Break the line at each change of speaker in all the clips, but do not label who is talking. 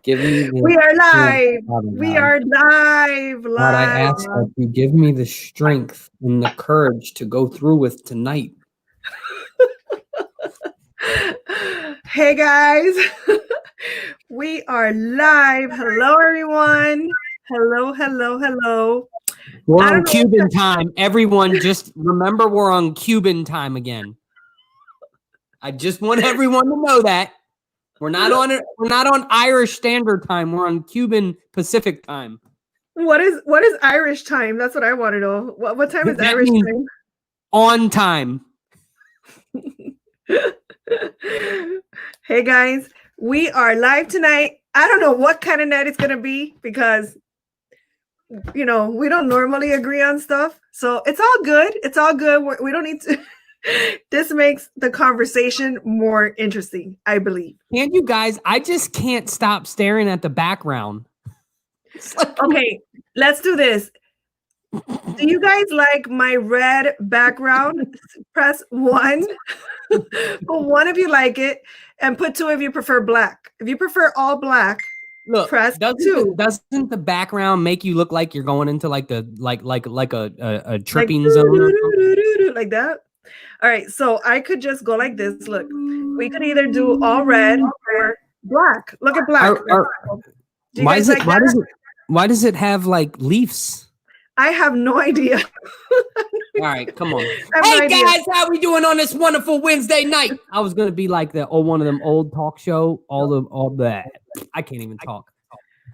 Give me
We are live.
Father
We
God.
are live.
God, I
Live.
ask that you give me the strength and the courage to go through with tonight.
Hey guys, we are live. Hello, everyone. Hello, hello, hello.
We're
I don't
on
know.
Cuban time. Everyone, just remember we're on Cuban time again. I just want everyone to know that we're not on Irish Standard Time. We're on Cuban Pacific time.
What is Irish time? That's what I want to know. What time is
That
Irish
means
time?
on time.
Hey guys, we are live tonight. I don't know what kind of night it's gonna be because we don't normally agree on stuff, so it's all good. It's all good. We don't need to. This makes the conversation more interesting, I believe.
Can't you guys? I just can't stop staring at the background.
Okay, let's do this. Do you guys like my red background? Press 1. Well, 1 if you like it, and put 2 if you prefer black. If you prefer all black,
Look,
press 2.
doesn't the background make you look like you're going into like the like a tripping
like,
zone or something?
like that? All right, so I could just go like this. Look, we could either do all red or black. Look at black. Do you guys like that?
Why does it have like leaves?
I have no idea.
All right, come on.
I have
Hey
no idea.
guys, how we doing on this wonderful Wednesday night? I was gonna be like one of them old talk show, all that. I can't even talk.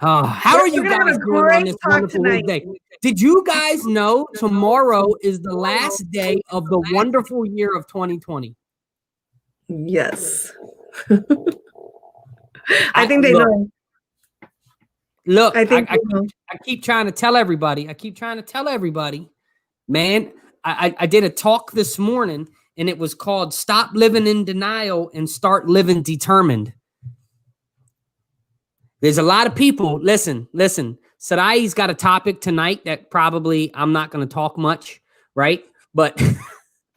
How are you guys doing on this wonderful Wednesday? Did you guys know tomorrow is the last day of the wonderful year of 2020?
Yes. I think they know.
Look,
I
keep trying to tell everybody. Man, I did a talk this morning, and it was called "Stop Living in Denial and Start Living Determined." There's a lot of people. Listen. Sarais got a topic tonight that probably I'm not going to talk much, right? But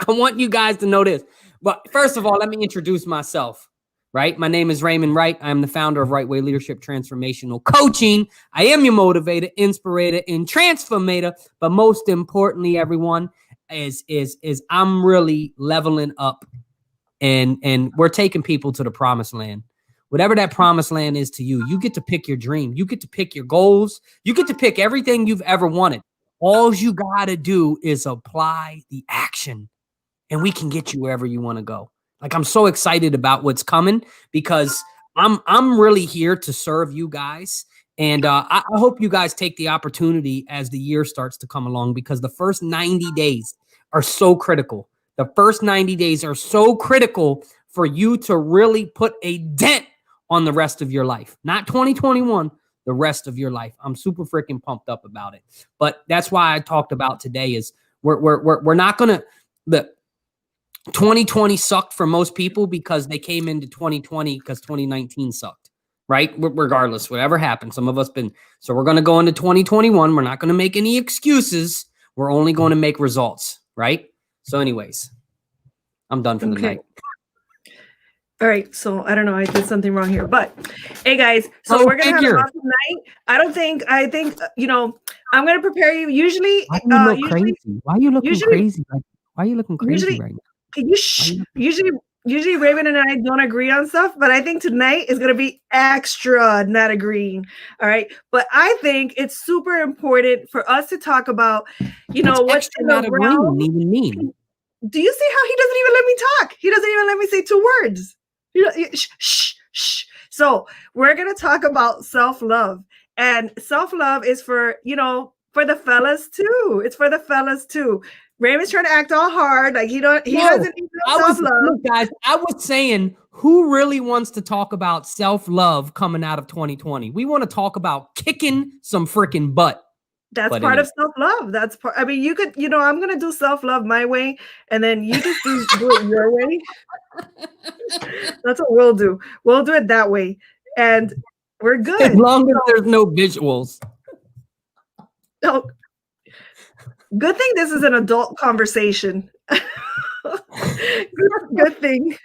I want you guys to know this. But first of all, let me introduce myself. Right? My name is Raymond Wright. I'm the founder of Right Way Leadership Transformational Coaching. I am your motivator, inspirator, and transformator. But most importantly, everyone, is I'm really leveling up, and we're taking people to the promised land. Whatever that promised land is to you, you get to pick your dream. You get to pick your goals. You get to pick everything you've ever wanted. All you got to do is apply the action, and we can get you wherever you want to go. Like, I'm so excited about what's coming because I'm really here to serve you guys. And I hope you guys take the opportunity as the year starts to come along, because the first 90 days are so critical. The first 90 days are so critical for you to really put a dent on the rest of your life. Not 2021, the rest of your life. I'm super freaking pumped up about it. But that's why I talked about today is we're not going to 2020 sucked for most people because they came into 2020 because 2019 sucked, right? Regardless, whatever happened, some of us so we're going to go into 2021. We're not going to make any excuses. We're only going to make results, right? So anyways, I'm done for the night.
All right, so I don't know, I did something wrong here, but hey guys, so we're gonna have an awesome night. I think I'm gonna prepare you. Usually,
why you look crazy? Why are you looking crazy? Why are you looking crazy right now?
Usually Raven and I don't agree on stuff, but I think tonight is going to be extra not agreeing. All right. But I think it's super important for us to talk about, what's in the realm.
Even mean.
Do you see how he doesn't even let me talk? He doesn't even let me say 2 words. Shh. So we're going to talk about self-love, and self-love is for the fellas too. It's for the fellas too. Raymond's trying to act all hard, like he doesn't even self-love.
Look, guys, I was saying, who really wants to talk about self-love coming out of 2020? We want to talk about kicking some freaking butt.
That's part of self-love. That's part. I mean, you could, I'm gonna do self-love my way, and then you just do it your way. That's what we'll do. We'll do it that way, and we're good.
As long as there's no visuals.
No. Good thing this is an adult conversation. Good thing.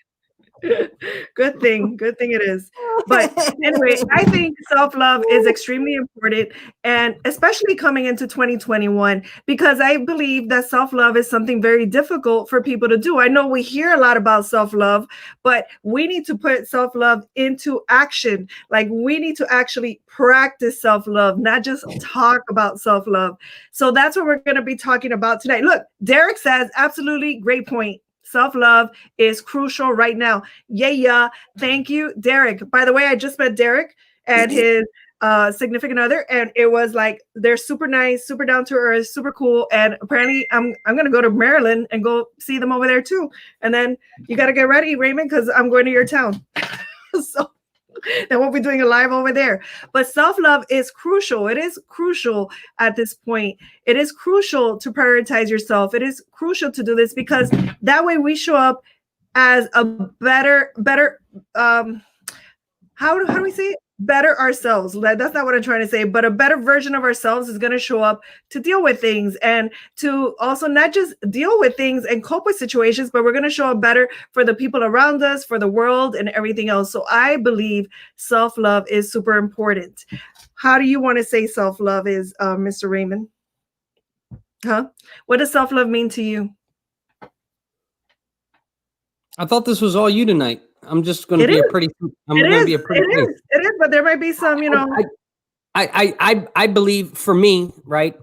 Good thing. Good thing it is. But anyway, I think self-love is extremely important, and especially coming into 2021, because I believe that self-love is something very difficult for people to do. I know we hear a lot about self-love, but we need to put self-love into action. Like we need to actually practice self-love, not just talk about self-love. So that's what we're going to be talking about tonight. Look, Derek says, absolutely great point. Self-love is crucial right now. Yeah. Thank you, Derek. By the way, I just met Derek and his significant other, and it was like they're super nice, super down to earth, super cool. And apparently, I'm gonna go to Maryland and go see them over there too. And then you got to get ready, Raymond, because I'm going to your town. So and we'll be doing a live over there. But self-love is crucial. It is crucial at this point. It is crucial to prioritize yourself. It is crucial to do this because that way we show up as a better how do we say it? Better ourselves. That's not what I'm trying to say, but a better version of ourselves is going to show up to deal with things and to also not just deal with things and cope with situations, but we're going to show up better for the people around us, for the world, and everything else. So I believe self-love is super important. How do you want to say self-love is, Mr. Raymond? Huh? What does self-love mean to you?
I thought this was all you tonight. I'm just going to be a pretty.
It is, but there might be some, you know.
I believe for me, right?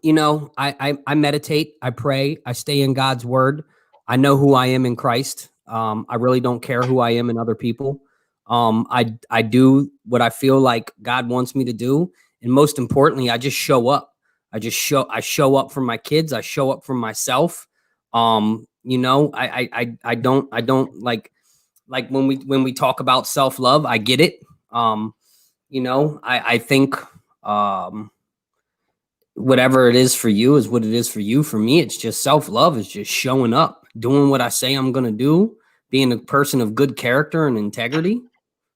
You know, I meditate, I pray, I stay in God's word. I know who I am in Christ. I really don't care who I am in other people. I do what I feel like God wants me to do, and most importantly, I just show up. I show up for my kids. I show up for myself. You know, I don't like when we talk about self-love, I get it. You know, I think whatever it is for you is what it is for you. For me, it's just self-love is just showing up, doing what I say I'm going to do, being a person of good character and integrity,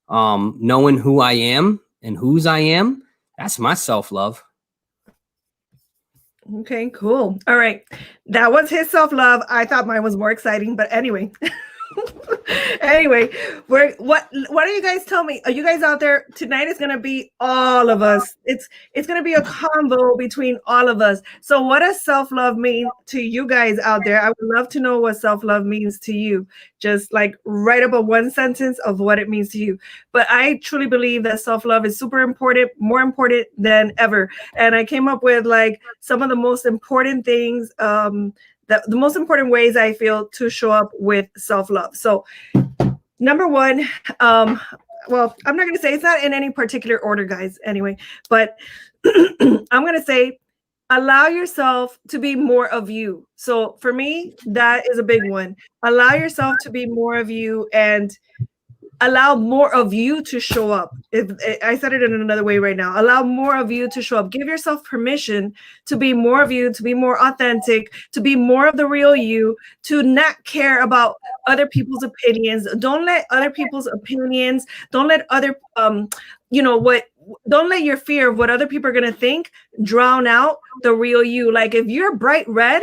knowing who I am and whose I am. That's my self-love.
Okay, cool. All right. That was his self-love. I thought mine was more exciting, but anyway. Anyway, what do you guys tell me? Are you guys out there? Tonight is gonna be all of us. It's gonna be a combo between all of us. So what does self-love mean to you guys out there? I would love to know what self-love means to you. Just like write up a one sentence of what it means to you. But I truly believe that self-love is super important, more important than ever. And I came up with like some of the most important things, the most important ways I feel to show up with self-love. So number one, well, I'm not going to say it's not in any particular order, guys, anyway, but I'm going to say allow yourself to be more of you. So for me, that is a big one. Allow yourself to be more of you and allow more of you to show up. If I said it in another way right now, allow more of you to show up. Give yourself permission to be more of you, to be more authentic, to be more of the real you, to not care about other people's opinions. Don't let other people's opinions, don't let other, don't let your fear of what other people are going to think drown out the real you. Like if you're bright red,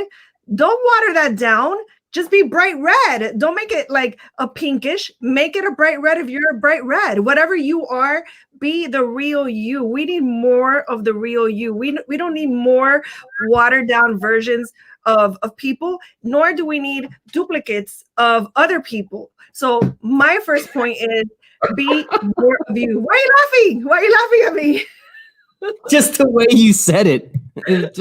don't water that down. Just be bright red. Don't make it like a pinkish. Make it a bright red if you're a bright red. Whatever you are, be the real you. We need more of the real you. We don't need more watered down versions of people, nor do we need duplicates of other people. So my first point is be more of you. Why are you laughing? Why are you laughing at me?
Just the way you said it. It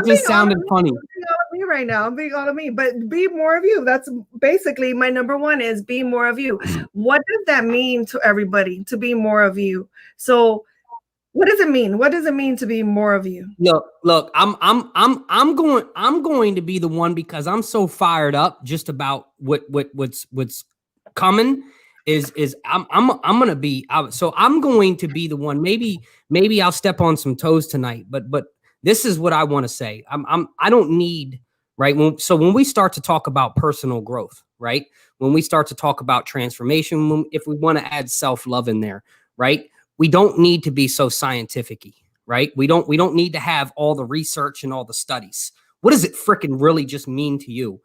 just sounded funny.
I'm being all of me right now. I'm being all of me, but be more of you. That's basically my number one is be more of you. What does that mean to everybody to be more of you? So what does it mean? What does it mean to be more of you?
Look, I'm going to be the one because I'm so fired up just about what's coming is I'm going to be out. So I'm going to be the one. Maybe I'll step on some toes tonight, but this is what I want to say. I don't need, right? So when we start to talk about personal growth, right? When we start to talk about transformation, if we want to add self-love in there, right? We don't need to be so scientific-y, right? We don't need to have all the research and all the studies. What does it freaking really just mean to you?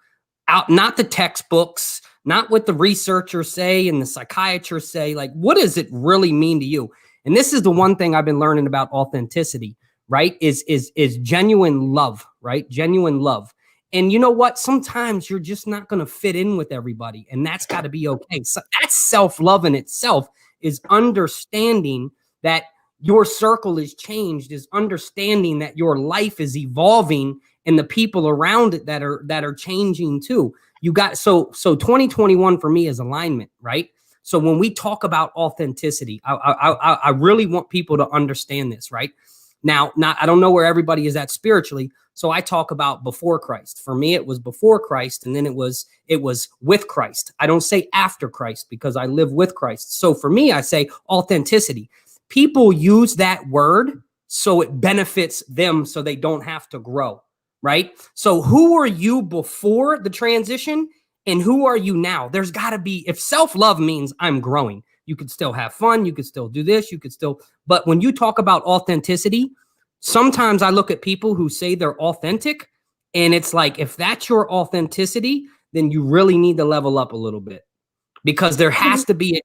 out, not the textbooks, not what the researchers say and the psychiatrists say. Like, what does it really mean to you? And this is the one thing I've been learning about authenticity, right? Is genuine love, right? Genuine love. And you know what? Sometimes you're just not going to fit in with everybody, and that's got to be okay. So that's self-love in itself, is understanding that your circle is changed, is understanding that your life is evolving and the people around it that are changing too. You got so 2021 for me is alignment, right? So when we talk about authenticity, I really want people to understand this, right? Now, I don't know where everybody is at spiritually, so I talk about before Christ. For me, it was before Christ, and then it was with Christ. I don't say after Christ because I live with Christ. So for me, I say authenticity. People use that word so it benefits them, so they don't have to grow, right? So who are you before the transition, and who are you now? There's got to be, if self-love means I'm growing, you could still have fun, you could still do this, you could still, but when you talk about authenticity, sometimes I look at people who say they're authentic, and it's like, if that's your authenticity, then you really need to level up a little bit, because there has to be a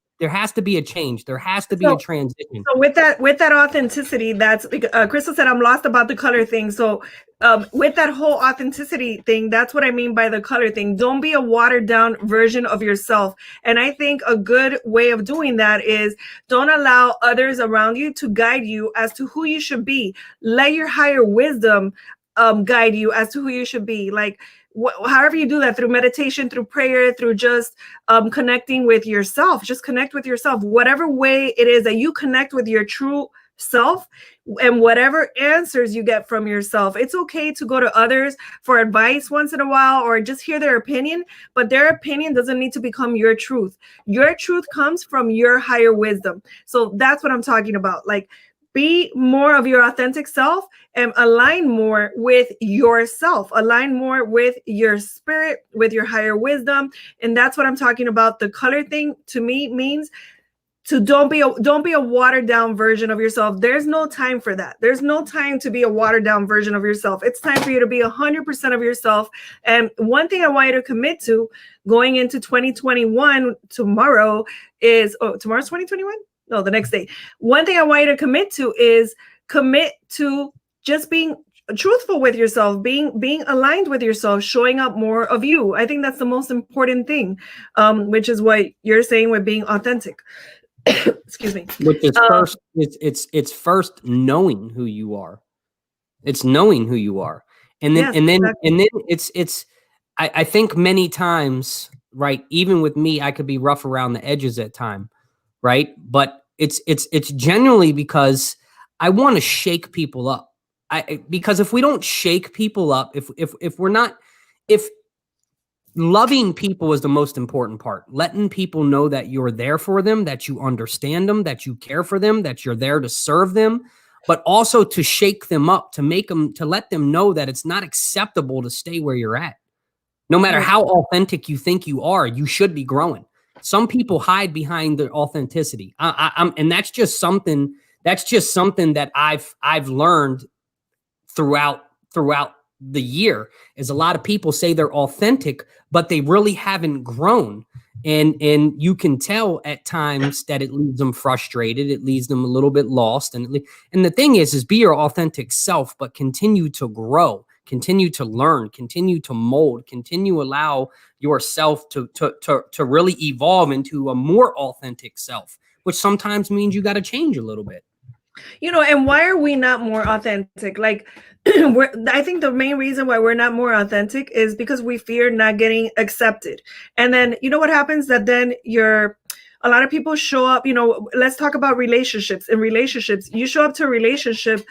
change. There has to be a transition.
So with that authenticity, that's Crystal said, I'm lost about the color thing. So with that whole authenticity thing, that's what I mean by the color thing. Don't be a watered down version of yourself. And I think a good way of doing that is don't allow others around you to guide you as to who you should be. Let your higher wisdom guide you as to who you should be. Like, however you do that, through meditation, through prayer, through just connecting with yourself, just connect with yourself, whatever way it is that you connect with your true self, and whatever answers you get from yourself. It's okay to go to others for advice once in a while, or just hear their opinion, but their opinion doesn't need to become your truth. Your truth comes from your higher wisdom. So that's what I'm talking about. Like, be more of your authentic self and align more with yourself, align more with your spirit, with your higher wisdom. And that's what I'm talking about. The color thing to me means to don't be a watered down version of yourself. There's no time for that. There's no time to be a watered down version of yourself. It's time for you to be 100% of yourself. And one thing I want you to commit to going into 2021 tomorrow is, tomorrow's 2021? No, the next day. One thing I want you to commit to just being truthful with yourself, being aligned with yourself, showing up more of you. I think that's the most important thing, which is what you're saying with being authentic. Excuse me.
Which is first, it's first knowing who you are. It's knowing who you are, and then it's. I think many times, right? Even with me, I could be rough around the edges at time. Right. But it's genuinely because I want to shake people up. Because if we don't shake people up, if loving people is the most important part, letting people know that you're there for them, that you understand them, that you care for them, that you're there to serve them, but also to shake them up, to let them know that it's not acceptable to stay where you're at. No matter how authentic you think you are, you should be growing. Some people hide behind their authenticity. And that's just something that I've learned throughout the year, is a lot of people say they're authentic, but they really haven't grown. And you can tell at times that it leaves them frustrated. It leaves them a little bit lost. And the thing is be your authentic self, but continue to grow, continue to learn, continue to mold, continue allow yourself to really evolve into a more authentic self, which sometimes means you got to change a little bit.
And why are we not more authentic? Like, I think the main reason why we're not more authentic is because we fear not getting accepted. And then, what happens that then a lot of people show up, let's talk about relationships. In relationships, you show up to a relationship,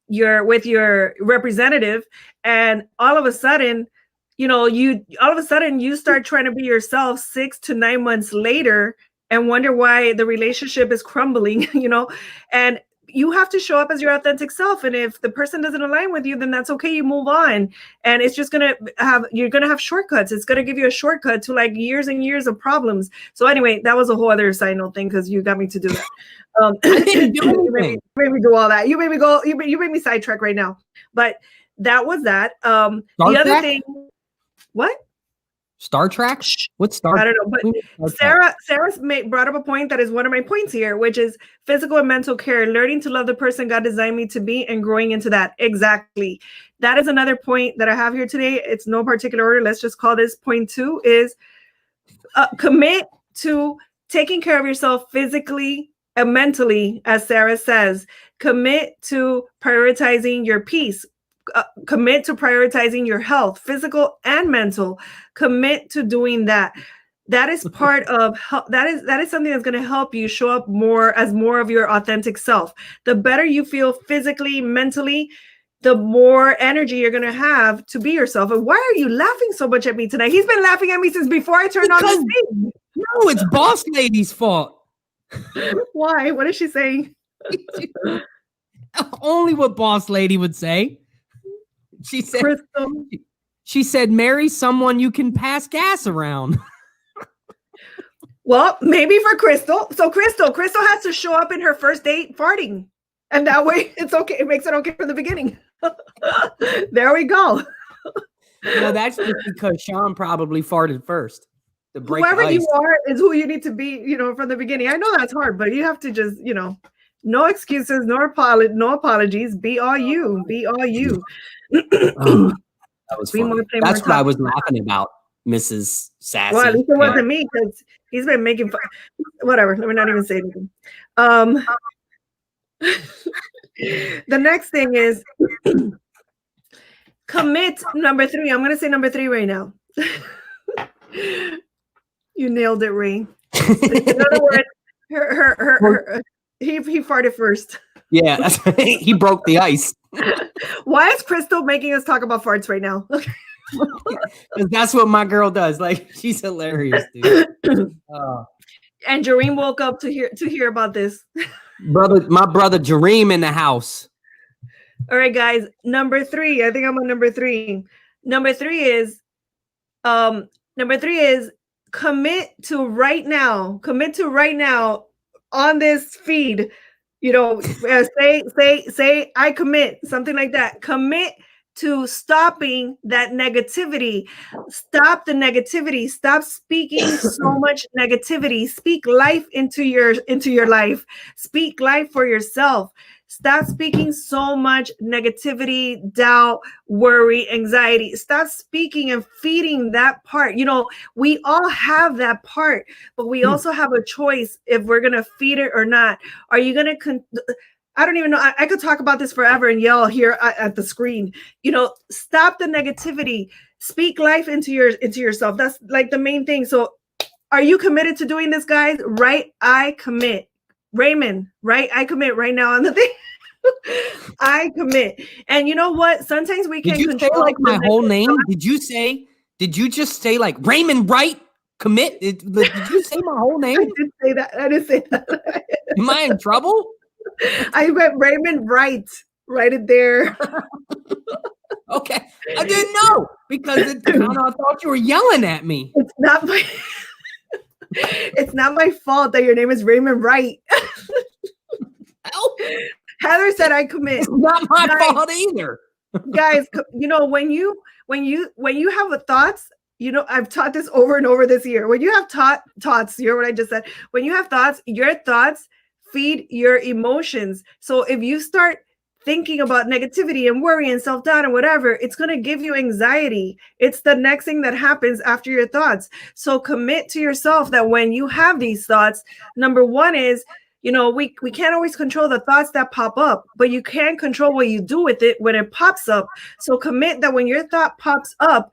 you're with your representative, and all of a sudden, you start trying to be yourself 6 to 9 months later and wonder why the relationship is crumbling, and you have to show up as your authentic self. And if the person doesn't align with you, then that's okay. You move on. And it's just you're going to have shortcuts. It's going to give you a shortcut to like years and years of problems. So anyway, that was a whole other side note thing, because you got me to do that. You made me do all that. You made me sidetrack right now. But that was that. The other thing, what?
Star Trek? What's Star?
I don't know, but Sarah's brought up a point that is one of my points here, which is physical and mental care, learning to love the person God designed me to be and growing into that. Exactly. That is another point that I have here today. It's no particular order. Let's just call this point 2 is commit to taking care of yourself physically and mentally, as Sarah says. Commit to prioritizing your peace. Commit to prioritizing your health, physical and mental. Commit to doing that. That is part of that is something that's going to help you show up more as more of your authentic self. The better you feel physically, mentally, the more energy you're going to have to be yourself. And why are you laughing so much at me tonight? He's been laughing at me since before I turned on the scene.
No, it's Boss Lady's fault.
Why? What is she saying?
Only what Boss Lady would say. She said, Crystal. She said, marry someone you can pass gas around.
Well, maybe for Crystal. So Crystal has to show up in her first date farting. And that way it's okay. It makes it okay from the beginning. There we go.
No, that's just because Sean probably farted first.
Whoever you are is who you need to be, from the beginning. I know that's hard, but you have to just, no excuses, no apologies. Be all you. Be all you.
That was funny. That's what I was laughing about, Mrs. Sassy.
Well, at least it wasn't me, because he's been making fun. Whatever. Let me not even say anything. The next thing is commit. Number 3. I'm going to say number 3 right now. You nailed it, Ray. In other words, he farted first.
Yeah, he broke the ice.
Why is Crystal making us talk about farts right now?
Because that's what my girl does. Like, she's hilarious, dude.
And Jareem woke up to hear about this.
My brother Jareem in the house.
All right, guys. Number 3. I think I'm on number 3. Number 3 is commit to right now. Commit to right now on this feed. Say I commit, something like that. Commit to stopping that negativity. Stop the negativity. Stop speaking so much negativity. Speak life into your life. Speak life for yourself. Stop speaking so much negativity, doubt, worry, anxiety. Stop speaking and feeding that part. We all have that part, but we also have a choice if we're going to feed it or not. Are you going to I don't even know. I could talk about this forever and yell here at the screen. Stop the negativity. Speak life into yourself. That's like the main thing. So are you committed to doing this, guys? Right? I commit. Raymond, right? I commit right now on the thing. I commit. And you know what? Sometimes we can control.
Did you say like my whole name? Did you just say like Raymond Wright? Commit? Did you say my whole name?
I didn't say that.
Am I in trouble?
I went Raymond Wright. Write it there.
Okay. I didn't know because I thought you were yelling at me.
It's not my fault that your name is Raymond Wright. Heather said I commit.
It's not my fault either.
Guys, when you have thoughts, I've taught this over and over this year. When you have thoughts, you hear what I just said. When you have thoughts, your thoughts feed your emotions. So if you start thinking about negativity and worry and self-doubt and whatever, it's going to give you anxiety. It's the next thing that happens after your thoughts. So commit to yourself that when you have these thoughts, number 1 is, we can't always control the thoughts that pop up, but you can control what you do with it when it pops up. So commit that when your thought pops up,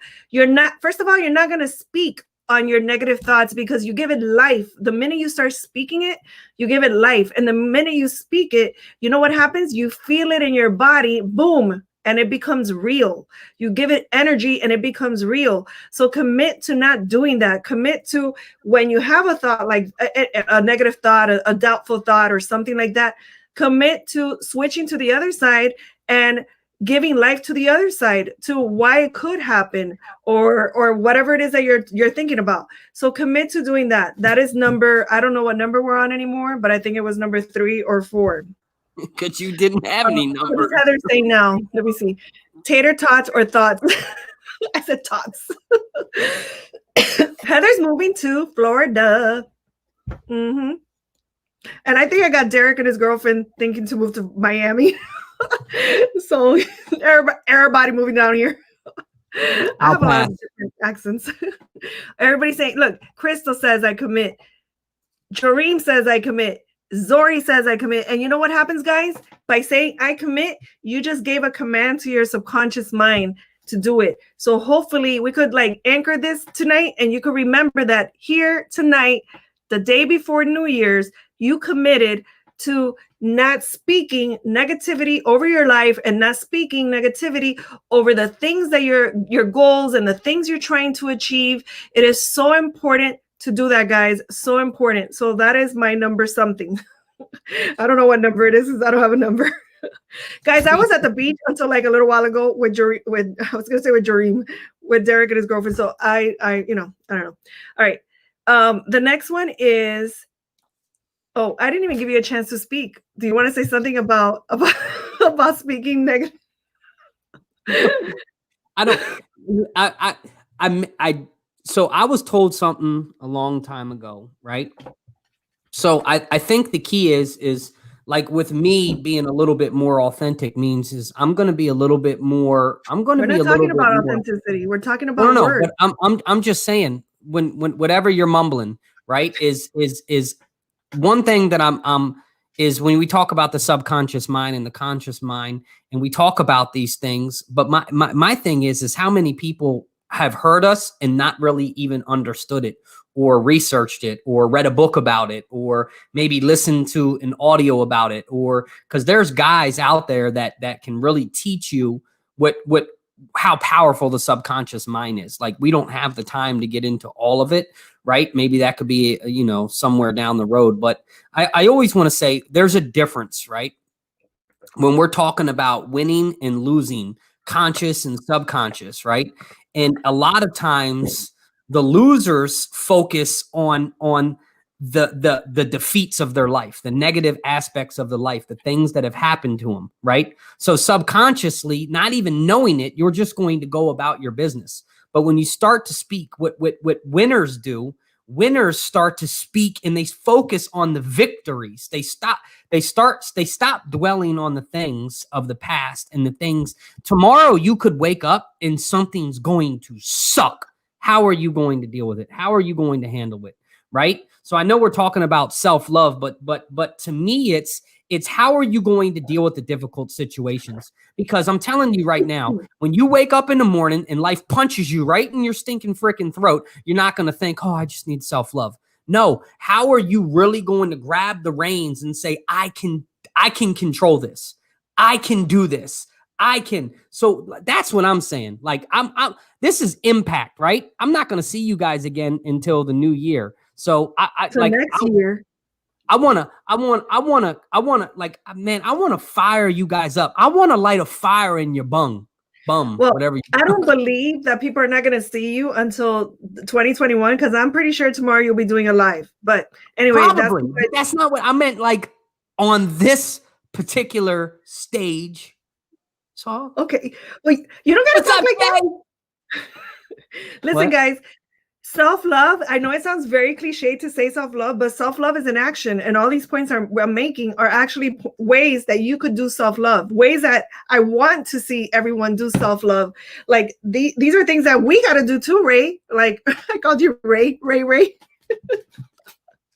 first of all, you're not going to speak on your negative thoughts because you give it life. The minute you start speaking it, you give it life. And the minute you speak it, you know what happens? You feel it in your body, boom, and it becomes real. You give it energy and it becomes real. So commit to not doing that. Commit to when you have a thought like a negative thought, a doubtful thought or something like that, commit to switching to the other side and giving life to the other side, to why it could happen or whatever it is that you're thinking about. So commit to doing that. That is I don't know what number we're on anymore, but I think it was number 3 or 4.
Because you didn't have any numbers.
What does Heather say now? Let me see. Tater tots or thoughts? I said tots. Heather's moving to Florida. Mm-hmm. And I think I got Derek and his girlfriend thinking to move to Miami. So everybody moving down here. I have a lot of different accents. Everybody saying, look, Crystal says I commit. Jareem says I commit. Zori says I commit. And you know what happens, guys? By saying I commit, you just gave a command to your subconscious mind to do it. So hopefully we could like anchor this tonight, and you could remember that here tonight, the day before New Year's, you committed to not speaking negativity over your life and not speaking negativity over the things that your goals and the things you're trying to achieve. It is so important to do that, guys. So important. So that is my number something. I don't know what number it is because I don't have a number. Guys, I was at the beach until like a little while ago with Jareem, with Derek and his girlfriend. So I don't know. All right. The next one is, oh, I didn't even give you a chance to speak. Do you want to say something about speaking negative?
So I was told something a long time ago, right? So I think the key is like with me being a little bit more authentic means is I'm going to be a little bit more.
We're not talking about authenticity. We're talking about words.
But I'm just saying when whatever you're mumbling, right, is one thing that I'm is when we talk about the subconscious mind and the conscious mind, and we talk about these things. But my thing is how many people have heard us and not really even understood it or researched it or read a book about it or maybe listened to an audio about it, or because there's guys out there that can really teach you how powerful the subconscious mind is. Like, we don't have the time to get into all of it, right? Maybe that could be, somewhere down the road. But I always want to say there's a difference, right? When we're talking about winning and losing, conscious and subconscious, right? And a lot of times the losers focus on the defeats of their life, the negative aspects of the life, the things that have happened to them, right? So subconsciously, not even knowing it, you're just going to go about your business. But when you start to speak, what winners do, winners start to speak and they focus on the victories. They stop dwelling on the things of the past and the things. Tomorrow you could wake up and something's going to suck. How are you going to deal with it? How are you going to handle it? Right? So I know we're talking about self-love, but to me, it's how are you going to deal with the difficult situations? Because I'm telling you right now, when you wake up in the morning and life punches you right in your stinking freaking throat, you're not going to think, oh, I just need self-love. No. How are you really going to grab the reins and say, I can control this. I can do this. I can. So that's what I'm saying. Like, this is impact, right? I'm not going to see you guys again until the new year. So
next year.
I want to fire you guys up. I want to light a fire in your bum, well, whatever.
I don't believe that people are not going to see you until 2021, because I'm pretty sure tomorrow you'll be doing a live. But anyway,
that's not what I meant. Like, on this particular stage. So
okay, well, you don't got to talk like that. Listen, guys. Self-love, I know it sounds very cliche to say self-love, but self-love is an action. And all these points I'm making are actually ways that you could do self-love, ways that I want to see everyone do self-love. Like, these are things that we got to do too, Ray. Like, I called you Ray.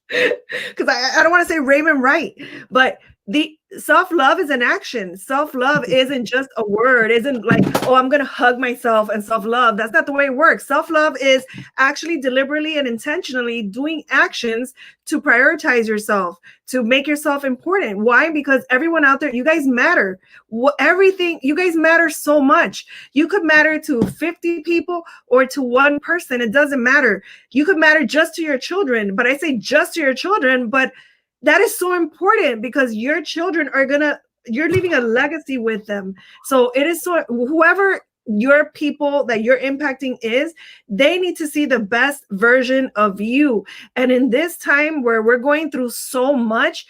Because I don't want to say Raymond Wright, but the self-love is an action. Self-love isn't just a word. Isn't like, oh, I'm going to hug myself and self-love. That's not the way it works. Self-love is actually deliberately and intentionally doing actions to prioritize yourself, to make yourself important. Why? Because everyone out there, you guys matter. Everything, you guys matter so much. You could matter to 50 people or to one person. It doesn't matter. You could matter just to your children, but I say just to your children, but that is so important because your children you're leaving a legacy with them. So it is so, whoever your people that you're impacting is, they need to see the best version of you. And in this time where we're going through so much,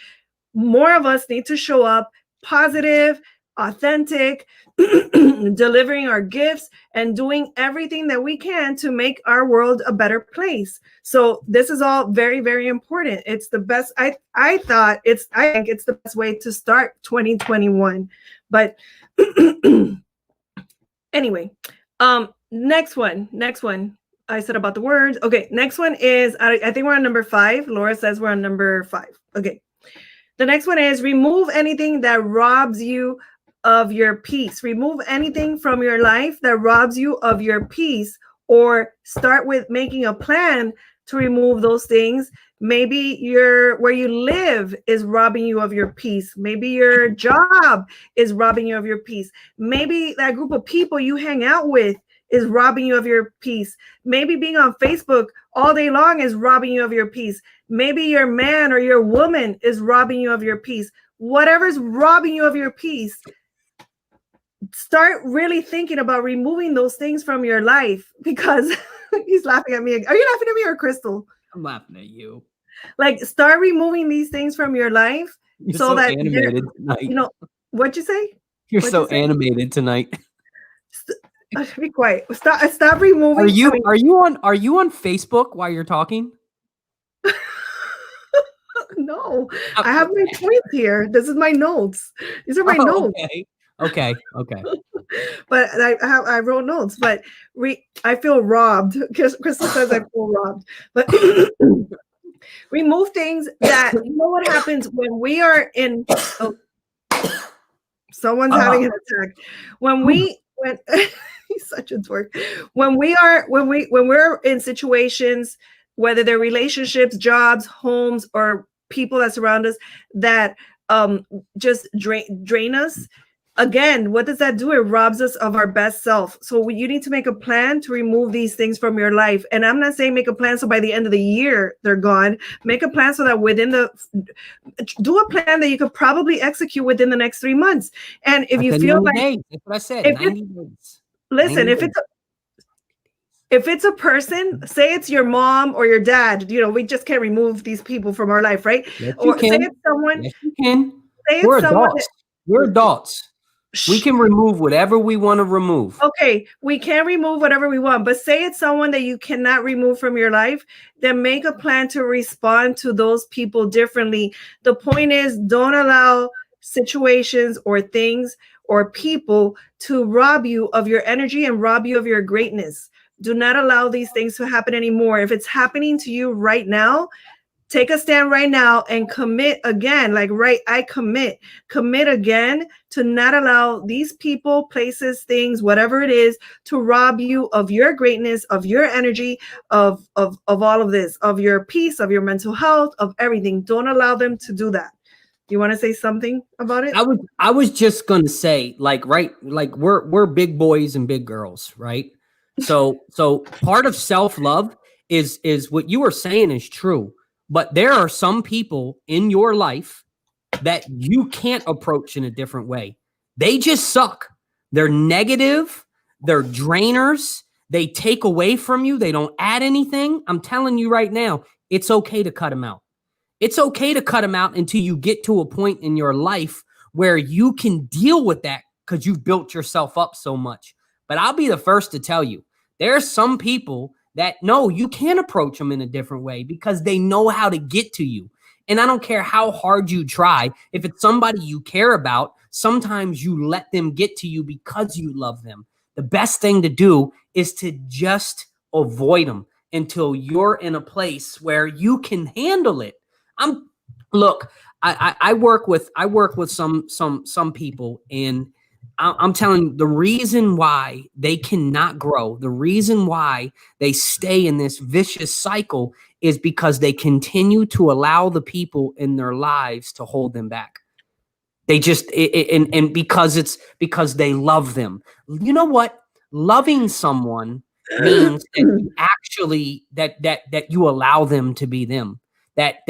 more of us need to show up positive, authentic, delivering our gifts, and doing everything that we can to make our world a better place. So this is all very, very important. It's the best. I think it's the best way to start 2021. But anyway, next one. I said about the words. Okay, next one is I think we're on number 5. Laura says we're on number 5. Okay. The next one is remove anything that robs you of your peace. Remove anything from your life that robs you of your peace, or start with making a plan to remove those things. Maybe where you live is robbing you of your peace. Maybe your job is robbing you of your peace. Maybe that group of people you hang out with is robbing you of your peace. Maybe being on Facebook all day long is robbing you of your peace. Maybe your man or your woman is robbing you of your peace. Whatever's robbing you of your peace, start really thinking about removing those things from your life, because he's laughing at me. Are you laughing at me or Crystal?
I'm laughing at you.
Like, start removing these things from your life.
You're so that animated tonight.
You know, what'd you say?
You're so animated tonight.
Be quiet. Stop removing.
Are you on Facebook while you're talking?
No, I have my points here. This is my notes. These are my notes.
Okay.
But I wrote notes. But I feel robbed. Crystal says I feel robbed. But remove things that, you know what happens when we are in. Oh, someone's having an attack. When he's such a dork. When we're in situations, whether they're relationships, jobs, homes, or people that surround us that just drain us, again, what does that do? It robs us of our best self. So you need to make a plan to remove these things from your life. And I'm not saying make a plan so by the end of the year they're gone. Make a plan so that do a plan that you could probably execute within the next 3 months. And if you feel like,
that's what I said, 90 days.
Listen, if it's a person, say it's your mom or your dad, we just can't remove these people from our life, right?
Yes,
or
say
it's someone.
Yes, you can. We're adults. We're adults. We can remove whatever we want to remove.
Okay, we can remove whatever we want, but say it's someone that you cannot remove from your life, then make a plan to respond to those people differently. The point is, don't allow situations or things or people to rob you of your energy and rob you of your greatness. Do not allow these things to happen anymore. If it's happening to you right now, take a stand right now and commit again. I commit again to not allow these people, places, things, whatever it is, to rob you of your greatness, of your energy, of all of this, of your peace, of your mental health, of everything. Don't allow them to do that. You want to say something about it?
I was just gonna say, we're big boys and big girls, right? So part of self-love is what you were saying is true. But there are some people in your life that you can't approach in a different way. They just suck. They're negative. They're drainers. They take away from you. They don't add anything. I'm telling you right now, it's okay to cut them out. It's okay to cut them out until you get to a point in your life where you can deal with that because you've built yourself up so much. But I'll be the first to tell you, there are some people that no, you can approach them in a different way because they know how to get to you. And I don't care how hard you try. If it's somebody you care about, sometimes you let them get to you because you love them. The best thing to do is to just avoid them until you're in a place where you can handle it. I work with some people, and I'm telling you, the reason why they cannot grow, the reason why they stay in this vicious cycle is because they continue to allow the people in their lives to hold them back. They just, and because they love them. You know what? Loving someone means that you actually, that you allow them to be them, that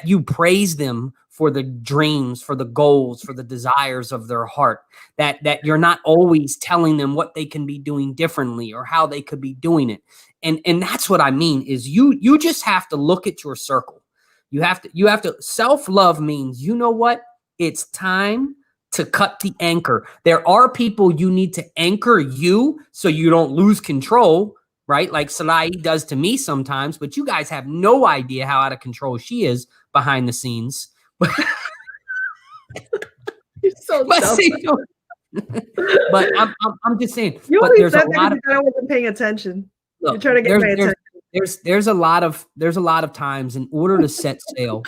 you praise them for the dreams, for the goals, for the desires of their heart, that you're not always telling them what they can be doing differently or how they could be doing it. And that's what I mean is you just have to look at your circle. You have to self-love means, you know what? It's time to cut the anchor. There are people you need to anchor you so you don't lose control, right? Like Sarai does to me sometimes, but you guys have no idea how out of control she is behind the scenes.
You're so
But
dumb.
see, but I'm just saying.
You
But
only
there's a
said that
lot
because
of
you thought I wasn't paying attention. You're
look,
trying to get my attention.
there's a lot of times in order to set sail,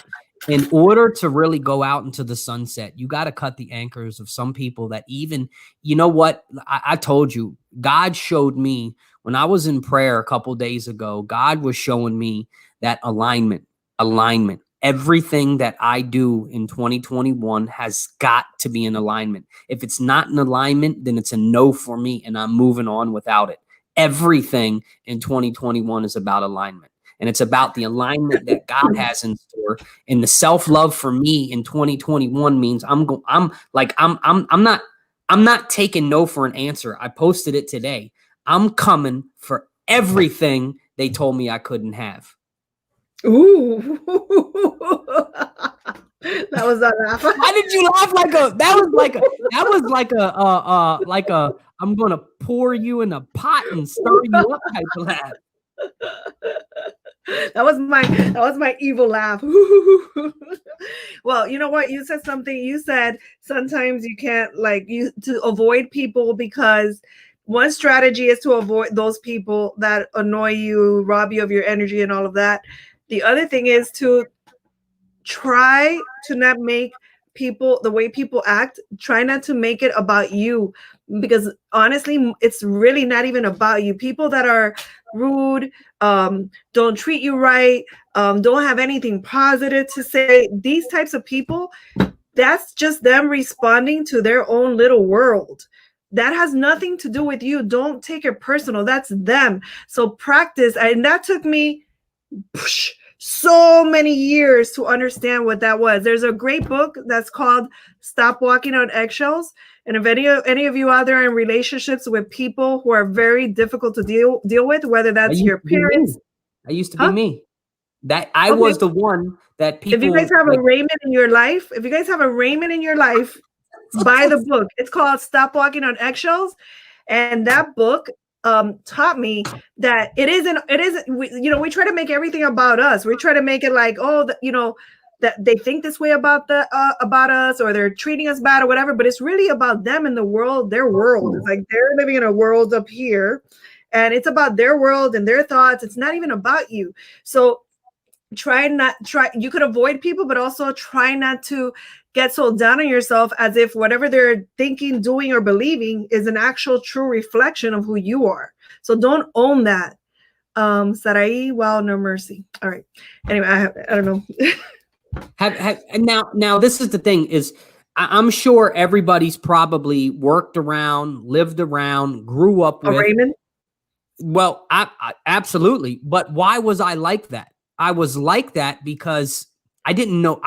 in order to really go out into the sunset, you got to cut the anchors of some people that even, you know what? I told you, God showed me when I was in prayer a couple days ago, God was showing me that alignment. Everything that I do in 2021 has got to be in alignment. If it's not in alignment, then it's a no for me and I'm moving on without it. Everything in 2021 is about alignment. And it's about the alignment that God has in store. And the self-love for me in 2021 means I'm not taking no for an answer. I posted it today. I'm coming for everything they told me I couldn't have.
Ooh. That was a laugh.
Why did you laugh like a I'm gonna pour you in a pot and stir you up type of laugh.
That was my evil laugh. Well, you know what? You said something. You said sometimes you can't to avoid people because one strategy is to avoid those people that annoy you, rob you of your energy and all of that. The other thing is to try to not make people, the way people act, try not to make it about you, because honestly, it's really not even about you. People that are rude, don't treat you right, don't have anything positive to say, these types of people, that's just them responding to their own little world. That has nothing to do with you. Don't take it personal. That's them. So practice. And that took me so many years to understand what that was. There's a great book that's called Stop Walking on Eggshells. And if any of you out there in relationships with people who are very difficult to deal with, whether that's your parents.
I used to be me. That I was the one that people.
If you guys have a Raymond in your life, buy the book. It's called Stop Walking on Eggshells. And that book taught me that it isn't, we try to make everything about us. We try to make it like, that they think this way about us, or they're treating us bad or whatever, but it's really about them and the world, their world. It's like they're living in a world up here and it's about their world and their thoughts. It's not even about you. So you could avoid people, but also try not to get so down on yourself as if whatever they're thinking, doing, or believing is an actual true reflection of who you are. So don't own that. Sarai, wow, no mercy. All right. Anyway, I don't know.
Now this is the thing is I'm sure everybody's probably worked around, lived around, grew up with
Raymond.
Well, I absolutely. But why was I like that? I was like that because I didn't know.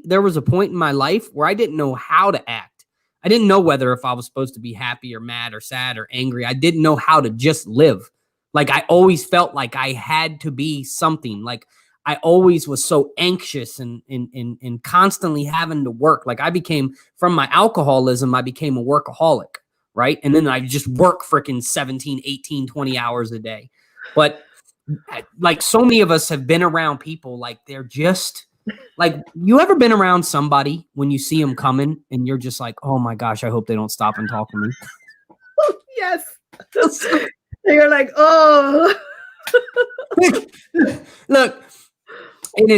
There was a point in my life where I didn't know how to act. I didn't know whether if I was supposed to be happy or mad or sad or angry. I didn't know how to just live. Like I always felt like I had to be something. Like I always was so anxious and constantly having to work. Like from my alcoholism, I became a workaholic, right? And then I just work freaking 17, 18, 20 hours a day. But like so many of us have been around people like they're just like, you ever been around somebody when you see them coming and you're just like, oh my gosh, I hope they don't stop and talk to me.
Yes. You're like, oh.
Look, and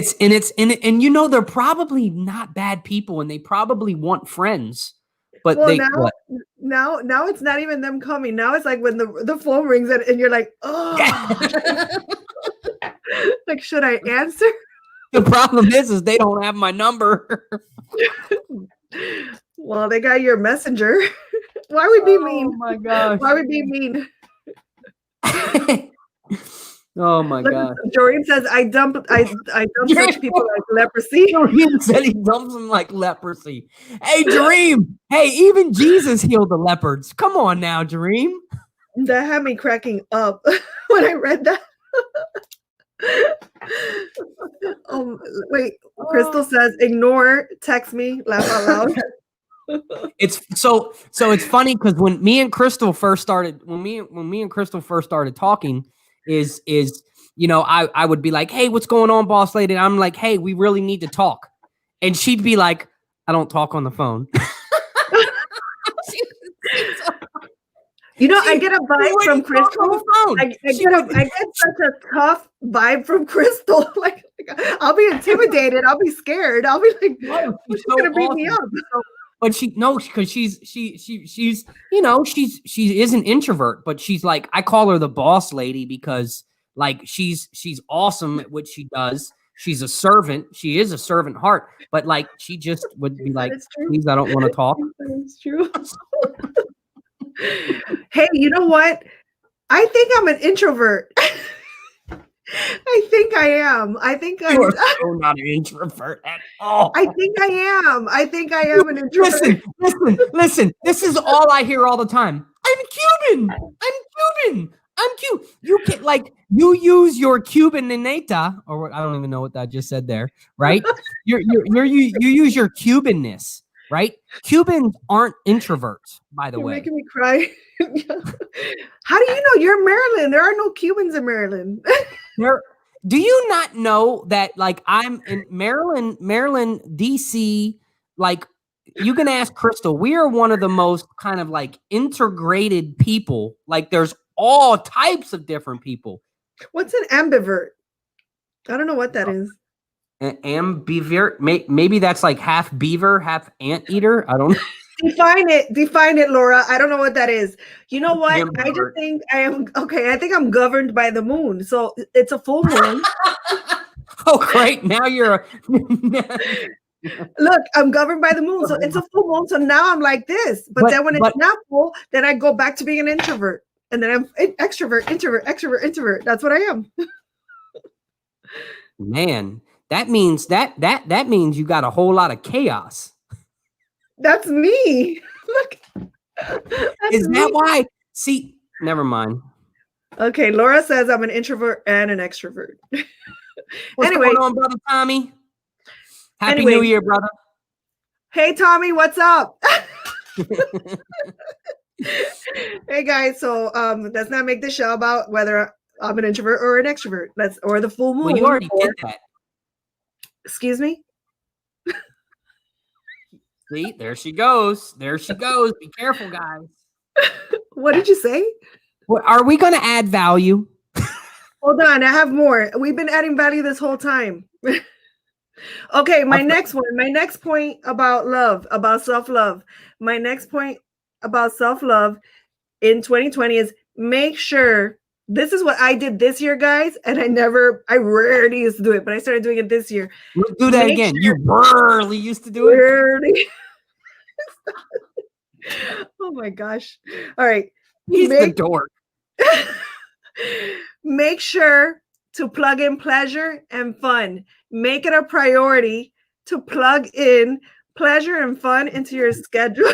they're probably not bad people and they probably want friends. But
now it's not even them coming. Now it's like when the phone rings and you're like, oh, like, should I answer?
The problem is they don't have my number.
Well, they got your messenger. Why would be mean?
Oh my gosh.
Why would be mean?
Oh my God.
Doreen says, I dump such people like leprosy.
Doreen said he dumps them like leprosy. Hey, Dream. Hey, even Jesus healed the leopards. Come on now, Dream.
That had me cracking up when I read that. Wait, Crystal says, ignore, text me, laugh out loud.
It's so it's funny because when me and Crystal first started talking is I would be like, hey, what's going on, boss lady? And I'm like, hey, we really need to talk. And she'd be like, I don't talk on the phone.
I get a vibe from Crystal. I get such a tough vibe from Crystal. Like I'll be intimidated. I'll be scared. I'll be like,
no,
she's gonna beat me up.
But because she is an introvert, but she's like, I call her the boss lady because like she's awesome at what she does. She's a servant. She is a servant heart, but like she just would be like, please, I don't want to talk.
That's true. Hey, you know what? I think I'm an introvert. I think I am.
You are so not an introvert at all.
I think I am. I think I am an introvert.
Listen. This is all I hear all the time. I'm Cuban. I'm Cuban. You can you use your Cubanita, or I don't even know what that just said there, right? You use your Cubanness, right? Cubans aren't introverts, by the way.
You're making me cry. How do you know? You're in Maryland. There are no Cubans in Maryland.
Do you not know that like I'm in Maryland, DC, like you can ask Crystal, we are one of the most kind of like integrated people. Like there's all types of different people.
What's an ambivert? I don't know what that is.
An ambivert? Maybe that's like half beaver, half anteater. I don't know.
Define it, Laura. I don't know what that is. You know what? Ambivert. I just think I am okay. I think I'm governed by the moon. So it's a full moon.
Oh, great. Now you're
Look, I'm governed by the moon. So it's a full moon. So now I'm like this. But then when it's not full, then I go back to being an introvert. And then I'm extrovert, introvert. That's what I am.
Man, that means that means you got a whole lot of chaos.
That's me. Look.
Is that why? See, never mind.
Okay, Laura says I'm an introvert and an extrovert.
What's going on, brother Tommy? Happy New Year, brother.
Hey, Tommy, what's up? Hey, guys. So let's not make this show about whether I'm an introvert or an extrovert. Or the full moon.
Well, you already did that.
Excuse me?
See, there she goes. Be careful, guys.
What did you say?
Well, are we going to add value?
Hold on. I have more. We've been adding value this whole time. Okay. My next point about love, about self-love. My next point about self-love in 2020 is make sure. This is what I did this year, guys, and I rarely used to do it, but I started doing it this year.
Let's do that again. You rarely used to do it?
Rarely. Oh, my gosh. All right.
He's the dork.
Make sure to plug in pleasure and fun. Make it a priority to plug in pleasure and fun into your schedule.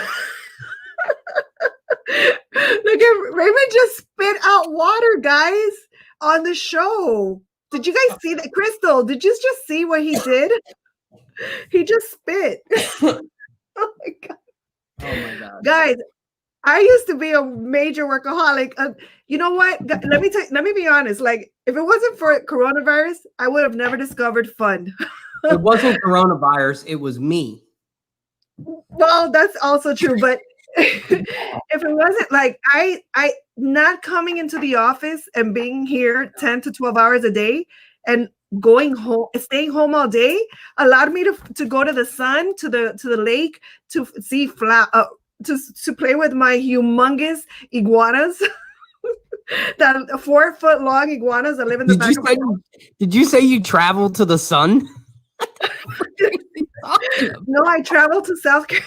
Look at Raymond just spit out water, guys, on the show. Did you guys see that? Crystal, did you just see what he did? He just spit. Oh my God. Guys, I used to be a major workaholic. You know what? Let me be honest. Like, if it wasn't for coronavirus, I would have never discovered fun.
It wasn't coronavirus, it was me.
Well, that's also true, but if it wasn't like I not coming into the office and being here 10 to 12 hours a day and going home, staying home all day allowed me to go to the sun, to the lake, to see to play with my humongous iguanas. That 4-foot long iguanas that live in the back of the
Did you say you traveled to the sun?
No, I traveled to South Carolina.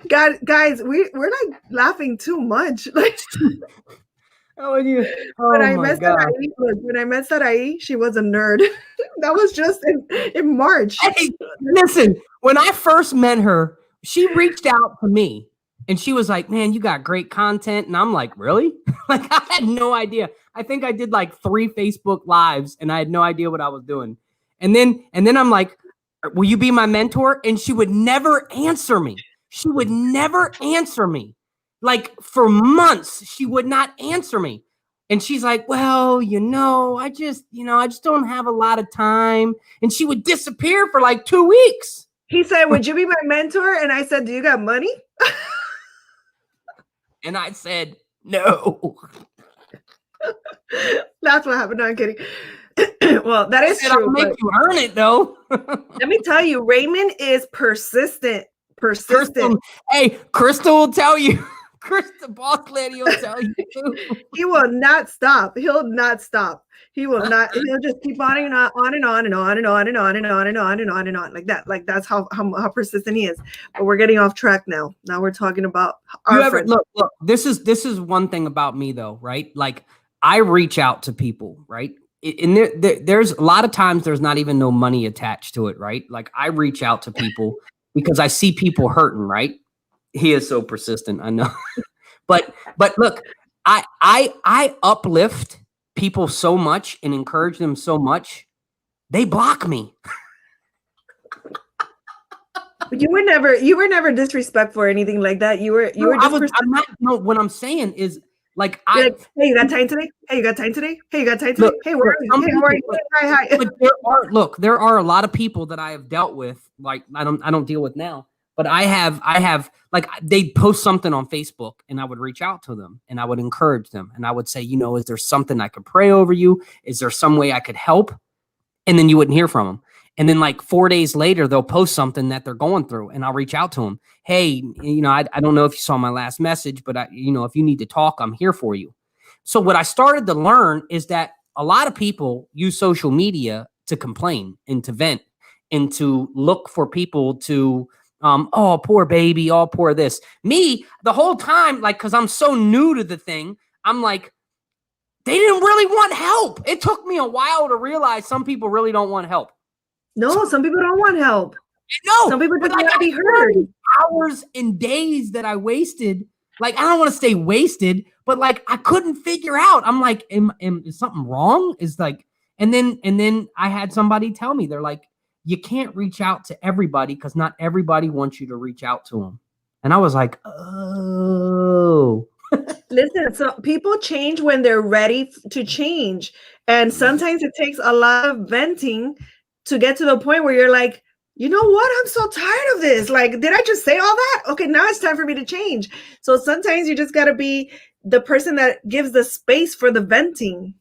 God, guys, we're like laughing too much. Like, when I met Sarai, she was a nerd. That was just in March.
Hey, listen, when I first met her, she reached out to me and she was like, "Man, you got great content." And I'm like, "Really?" Like, I had no idea. I think I did like 3 Facebook lives and I had no idea what I was doing. And then I'm like, "Will you be my mentor?" And she would never answer me. she would never answer me. Like for months, she would not answer me. And she's like, well, I just don't have a lot of time. And she would disappear for like 2 weeks.
He said, would you be my mentor? And I said, do you got money?
And I said, no.
That's what happened. No, I'm kidding. Well, that is true.
I'll make you earn it, though.
Let me tell you, Raymond is persistent.
Hey, Crystal will tell you. Crystal, boss lady, will tell you too.
He will not stop. He'll not stop. He will not. He'll just keep on and on and on and on and on and on and on and on and on and on like that. Like that's how persistent he is. But we're getting off track now. Now we're talking about our friends.
Look. This is one thing about me though, right? Like I reach out to people, right? And there's a lot of times there's not even no money attached to it, right? Like I reach out to people because I see people hurting, right? He is so persistent, I know. but look, I uplift people so much and encourage them so much, they block me.
You were never disrespectful or anything like that. You were just
what I'm saying is like
hey, you got time today? Hey, you got time today? Hey, you got time today?
Look,
hey, where are you? Hi.
But there are a lot of people that I have dealt with, like I don't deal with now. But I have like they'd post something on Facebook and I would reach out to them and I would encourage them and I would say, is there something I could pray over you? Is there some way I could help? And then you wouldn't hear from them. And then like 4 days later, they'll post something that they're going through and I'll reach out to them. Hey, I don't know if you saw my last message, but if you need to talk, I'm here for you. So what I started to learn is that a lot of people use social media to complain and to vent and to look for people to, oh, poor baby, oh, poor this. Me, the whole time, like, because I'm so new to the thing, I'm like, they didn't really want help. It took me a while to realize some people really don't want help.
No, some people don't want help.
No,
some people just want to be heard.
Hours and days that I wasted. Like, I don't want to say wasted, but like, I couldn't figure out. I'm like, is something wrong? Is like, and then I had somebody tell me, they're like, you can't reach out to everybody because not everybody wants you to reach out to them. And I was like, oh.
Listen, so people change when they're ready to change. And sometimes it takes a lot of venting to get to the point where you're like, you know what? I'm so tired of this. Like, did I just say all that? Okay, now it's time for me to change. So sometimes you just got to be the person that gives the space for the venting.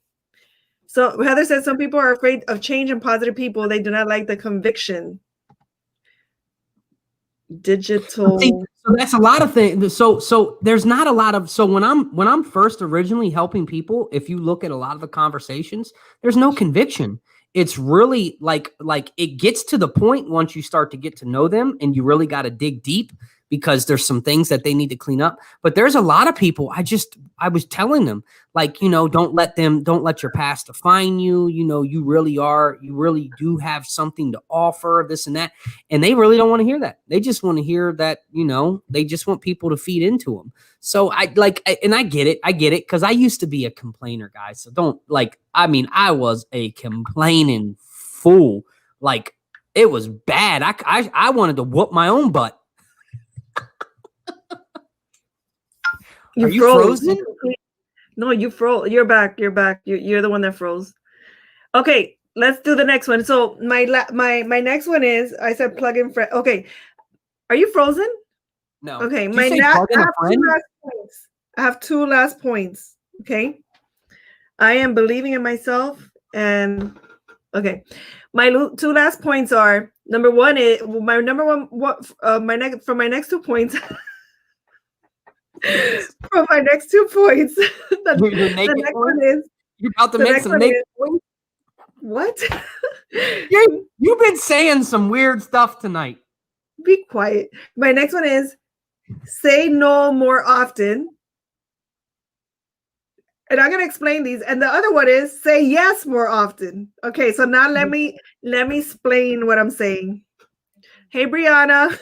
So Heather said some people are afraid of change and positive people. They do not like the conviction. Digital.
So that's a lot of things. So there's not a lot of, so when I'm first originally helping people, if you look at a lot of the conversations, there's no conviction. It's really like it gets to the point once you start to get to know them and you really got to dig deep because there's some things that they need to clean up. But there's a lot of people, I was telling them, like, don't let your past define you. You really do have something to offer, this and that. And they really don't want to hear that. They just want to hear that, they just want people to feed into them. So I get it. Because I used to be a complainer, guys. So I was a complaining fool. Like, it was bad. I wanted to whoop my own butt.
Are you frozen? No, you froze. You're back. You're the one that froze. Okay, let's do the next one. So my next one is, I said plug in friend. Okay, are you frozen?
No.
Okay, I have two last points. Okay, I am believing in myself, and okay, my two last points are number one is my next 2 points. From my next 2 points, the next one is
you're about to make some naked points.
What?
You've been saying some weird stuff tonight.
Be quiet. My next one is say no more often. And I'm gonna explain these. And the other one is say yes more often. Okay, so now let me explain what I'm saying. Hey, Brianna.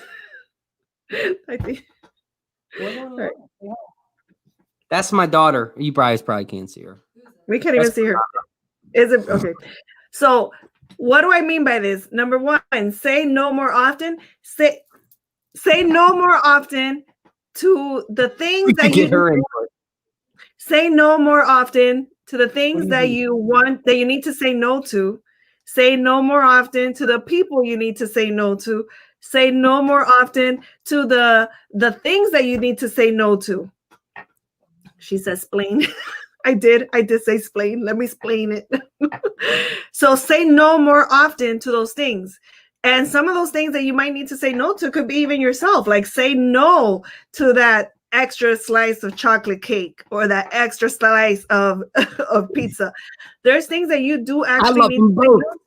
I think.
Right. That's my daughter. You probably can't see her.
We can't even see her. Is it okay? So what do I mean by this? Number one, say no more often. Say no more often to the things that
get her
you
input.
say no more often to the
What
things
do you
that
mean?
you want, that you need to say no to. Say no more often to the people you need to say no to. Say no more often to the things that you need to say no to. She says splain. I did say splain. Let me splain it. So say no more often to those things. And some of those things that you might need to say no to could be even yourself. Like say no to that extra slice of chocolate cake or that extra slice of, of pizza. There's things that you do
I
actually
love
need
them
to say
both.
no to.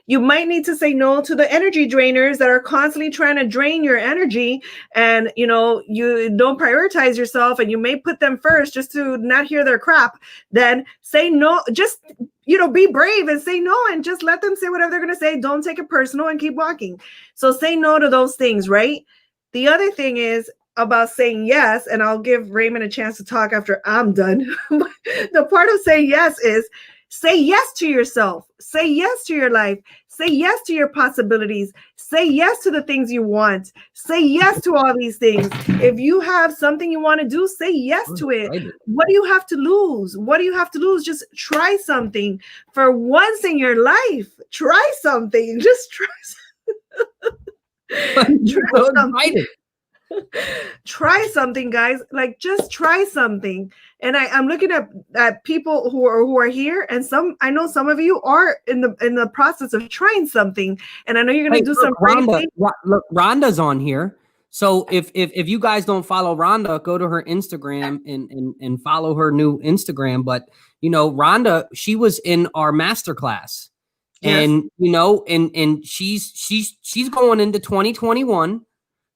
You might need to say no to the energy drainers that are constantly trying to drain your energy, and you don't prioritize yourself and you may put them first just to not hear their crap. Then say no. Just be brave and say no, and just let them say whatever they're going to say. Don't take it personal and keep walking. So say no to those things, right? The other thing is about saying yes, and I'll give Raymond a chance to talk after I'm done. The part of saying yes is say yes to yourself. Say yes to your life. Say yes to your possibilities. Say yes to the things you want. Say yes to all these things. If you have something you want to do, say yes to it. What do you have to lose? What do you have to lose? Just try something for once in your life. Try something. Just try something. Try something, guys. Like just try something. And I'm looking at people who are here, and I know some of you are in the process of trying something, and I know you're gonna do some
Rhonda. Look, Rhonda's on here. So if you guys don't follow Rhonda, go to her Instagram and follow her new Instagram. But Rhonda, she was in our masterclass, and and she's going into 2021.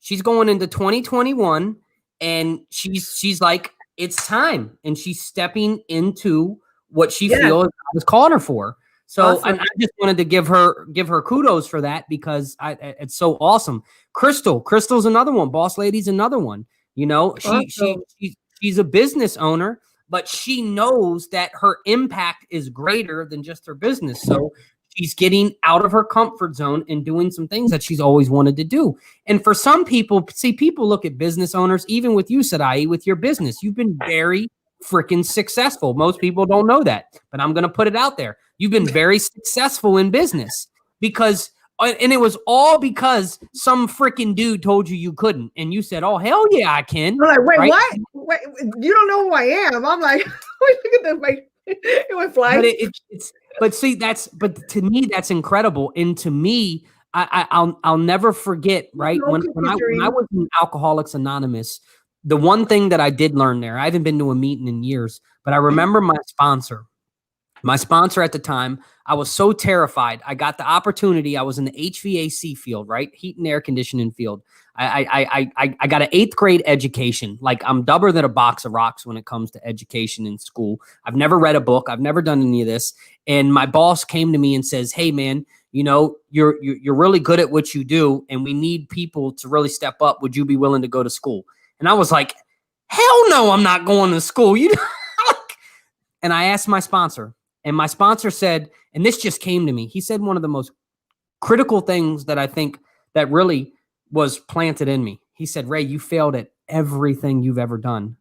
She's going into 2021, and she's like, it's time, and she's stepping into what she feels God has called her for. So, and I just wanted to give her kudos for that, because it's so awesome. Crystal's another one. Boss Lady's another one. She's a business owner, but she knows that her impact is greater than just her business. So she's getting out of her comfort zone and doing some things that she's always wanted to do. And for some people, people look at business owners, even with you, Sarai, with your business, you've been very freaking successful. Most people don't know that, but I'm going to put it out there. You've been very successful in business and it was all because some freaking dude told you couldn't. And you said, oh, hell yeah, I can.
I'm like, wait, what? Wait, you don't know who I am. I'm like, look at this. It went flying.
But to me, that's incredible. And to me, I'll never forget, right? When I was in Alcoholics Anonymous, the one thing that I did learn there, I haven't been to a meeting in years, but I remember my sponsor at the time. I was so terrified. I got the opportunity. I was in the HVAC field, right? Heat and air conditioning field. I got an 8th grade education. Like, I'm dumber than a box of rocks when it comes to education in school. I've never read a book. I've never done any of this. And my boss came to me and says, hey man, you're really good at what you do, and we need people to really step up. Would you be willing to go to school? And I was like, hell no, I'm not going to school. And I asked my sponsor, and my sponsor said, and this just came to me, he said one of the most critical things that I think that really was planted in me. He said, Ray, you failed at everything you've ever done.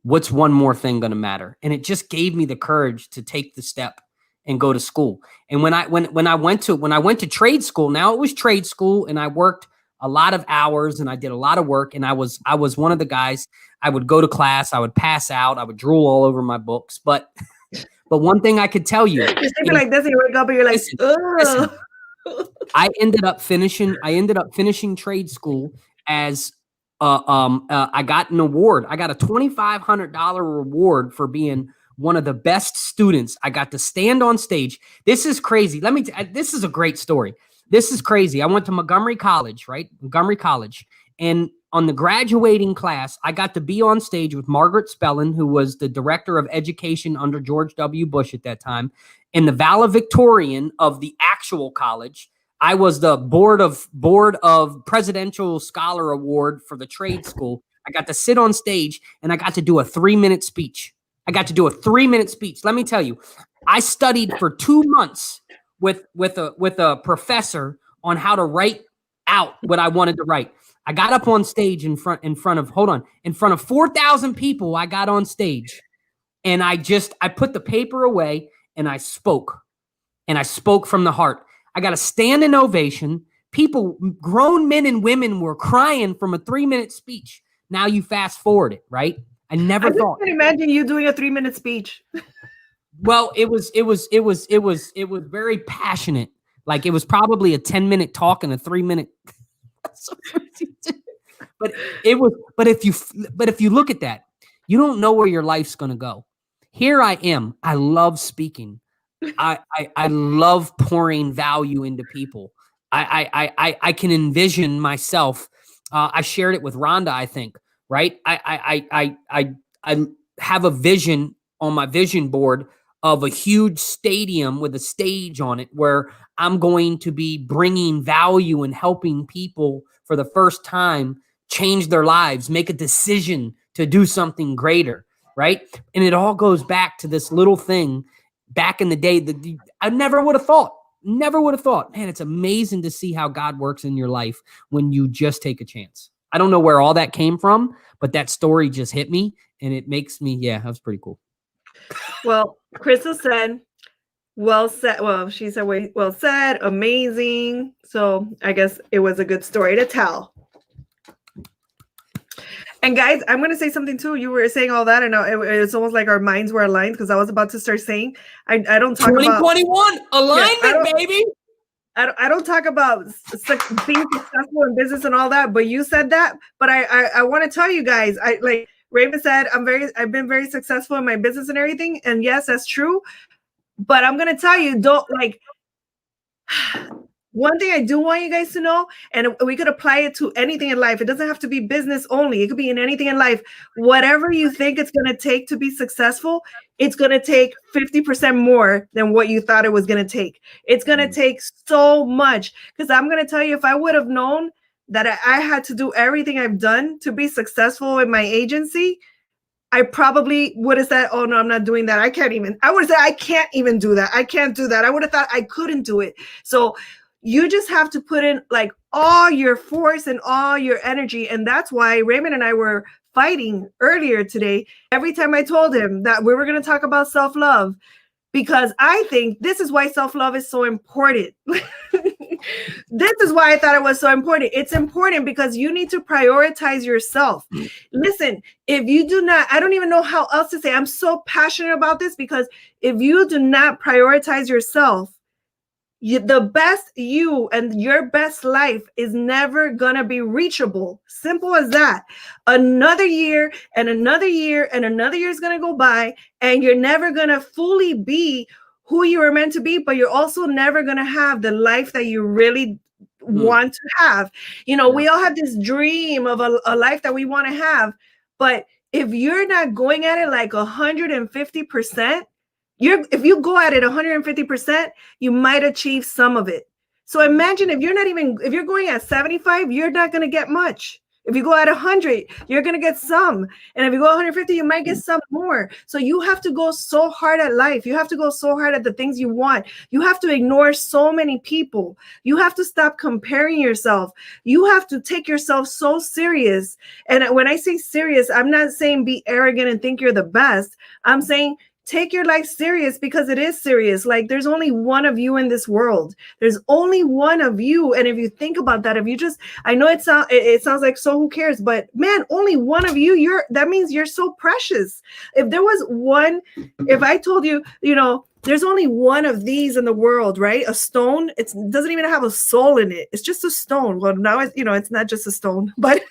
What's one more thing going to matter? And it just gave me the courage to take the step and go to school. And when I went to trade school, now it was trade school, and I worked a lot of hours and I did a lot of work. And I was one of the guys. I would go to class, I would pass out, I would drool all over my books. But one thing I could tell you,
you're sleeping like this, and you wake up and you're like,
listen, I ended up finishing trade school as I got an award. I got a $2,500 reward for being one of the best students. I got to stand on stage. This is crazy. This is a great story. This is crazy. I went to Montgomery College, right? Montgomery College. And on the graduating class, I got to be on stage with Margaret Spellin, who was the director of education under George W. Bush at that time, and the valedictorian of the actual college. I was the board of Presidential Scholar Award for the trade school. I got to sit on stage, and I got to do a 3-minute speech. Let me tell you, I studied for 2 months with a professor on how to write out what I wanted to write. I got up on stage in front of 4,000 people. I got on stage and I put the paper away and I spoke from the heart. I got a standing ovation. People, grown men and women were crying from a 3-minute speech. Now you fast forward it, right? I never thought.
I can imagine you doing a 3-minute speech.
Well, it was very passionate. Like it was probably a 10-minute talk and a 3-minute. But if you look at that, you don't know where your life's going to go. Here I am. I love speaking. I love pouring value into people. I can envision myself. I shared it with Rhonda, I think, right? I have a vision on my vision board of a huge stadium with a stage on it where I'm going to be bringing value and helping people for the first time change their lives, make a decision to do something greater, right? And it all goes back to this little thing back in the day that I never would have thought. Man, it's amazing to see how God works in your life when you just take a chance. I don't know where all that came from, but that story just hit me and it makes me, that was pretty cool.
Well, Crystal said, well said. Well, she said, well said, amazing. So I guess it was a good story to tell. And guys, I'm going to say something too. You were saying all that, and it's almost like our minds were aligned because I was about to start saying, I don't talk
2021 alignment, baby.
I don't talk about being successful in business and all that, but you said that. But I want to tell you guys, like Raven said, I've been very successful in my business and everything. And yes, that's true. But I'm going to tell you, one thing I do want you guys to know, and we could apply it to anything in life. It doesn't have to be business only. It could be in anything in life. Whatever you think it's going to take to be successful, it's going to take 50% more than what you thought it was going to take. It's going to take so much. Because I'm going to tell you, if I would have known that I had to do everything I've done to be successful in my agency, I probably would have said, oh, no, I'm not doing that. I would have said, I can't even do that. I can't do that. I would have thought I couldn't do it. So you just have to put in like all your force and all your energy. And that's why Raymond and I were fighting earlier today. Every time I told him that we were going to talk about self-love, because I think this is why self-love is so important. This is why I thought it was so important. It's important because you need to prioritize yourself. Listen, if you do not, I don't even know how else to say, I'm so passionate about this, because if you do not prioritize yourself, the best you and your best life is never going to be reachable. Simple as that. Another year and another year and another year is going to go by, and you're never going to fully be who you were meant to be, but you're also never going to have the life that you really want to have. You know, we all have this dream of a life that we want to have, but if you're not going at it like 150%, if you go at it 150%, you might achieve some of it. So imagine if you're going at 75, you're not going to get much. If you go at 100, you're going to get some. And if you go 150, you might get some more. So you have to go so hard at life. You have to go so hard at the things you want. You have to ignore so many people. You have to stop comparing yourself. You have to take yourself so serious. And when I say serious, I'm not saying be arrogant and think you're the best. I'm saying take your life serious, because it is serious. Like, there's only one of you in this world. There's only one of you. And if you think about that, I know it sounds like, so who cares? But man, only one of you, that means you're so precious. If I told you, there's only one of these in the world, right? A stone, it doesn't even have a soul in it. It's just a stone. Well, now it's not just a stone, but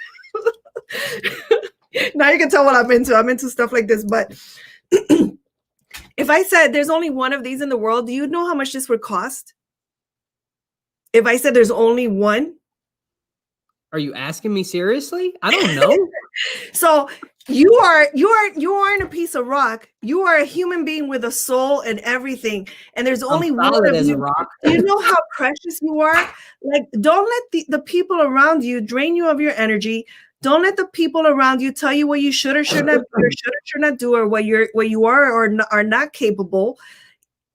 now you can tell what I'm into. I'm into stuff like this, but if I said there's only one of these in the world, do you know how much this would cost? If I said there's only one?
Are you asking me seriously? I don't know.
So you aren't a piece of rock. You are a human being with a soul and everything. And there's only one of you. A rock. Do you know how precious you are? Like, don't let the people around you drain you of your energy. Don't let the people around you tell you what you should or should not do, or should not do, or what you are or are not capable.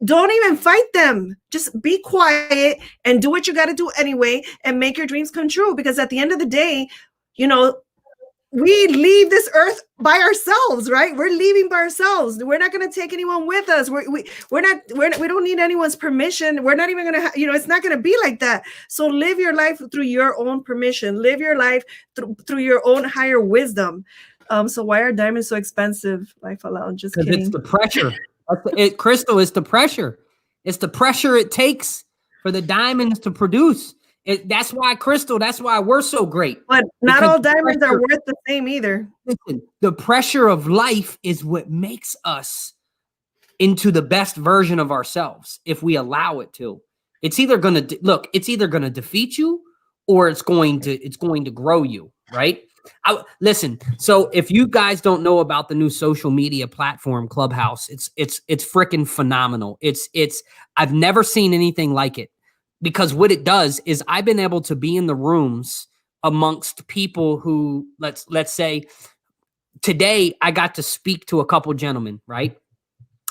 Don't even fight them. Just be quiet and do what you got to do anyway, and make your dreams come true. Because at the end of the day, you know, we leave this earth by ourselves, right? We're leaving by ourselves. We're not going to take anyone with us. We don't need anyone's permission. We're not even going to, it's not going to be like that. So live your life through your own permission. Live your life through your own higher wisdom. So why are diamonds so expensive? Life alone. Just kidding.
It's the pressure. Crystal, it's the pressure. It's the pressure it takes for the diamonds to produce. That's why, Crystal, that's why we're so great.
But not all diamonds are worth the same either.
Listen, the pressure of life is what makes us into the best version of ourselves if we allow it to. It's either going to defeat you or it's going to grow you, right? Listen, so if you guys don't know about the new social media platform Clubhouse, it's freaking phenomenal. I've never seen anything like it. Because what it does is I've been able to be in the rooms amongst people who, let's say, today I got to speak to a couple gentlemen, right?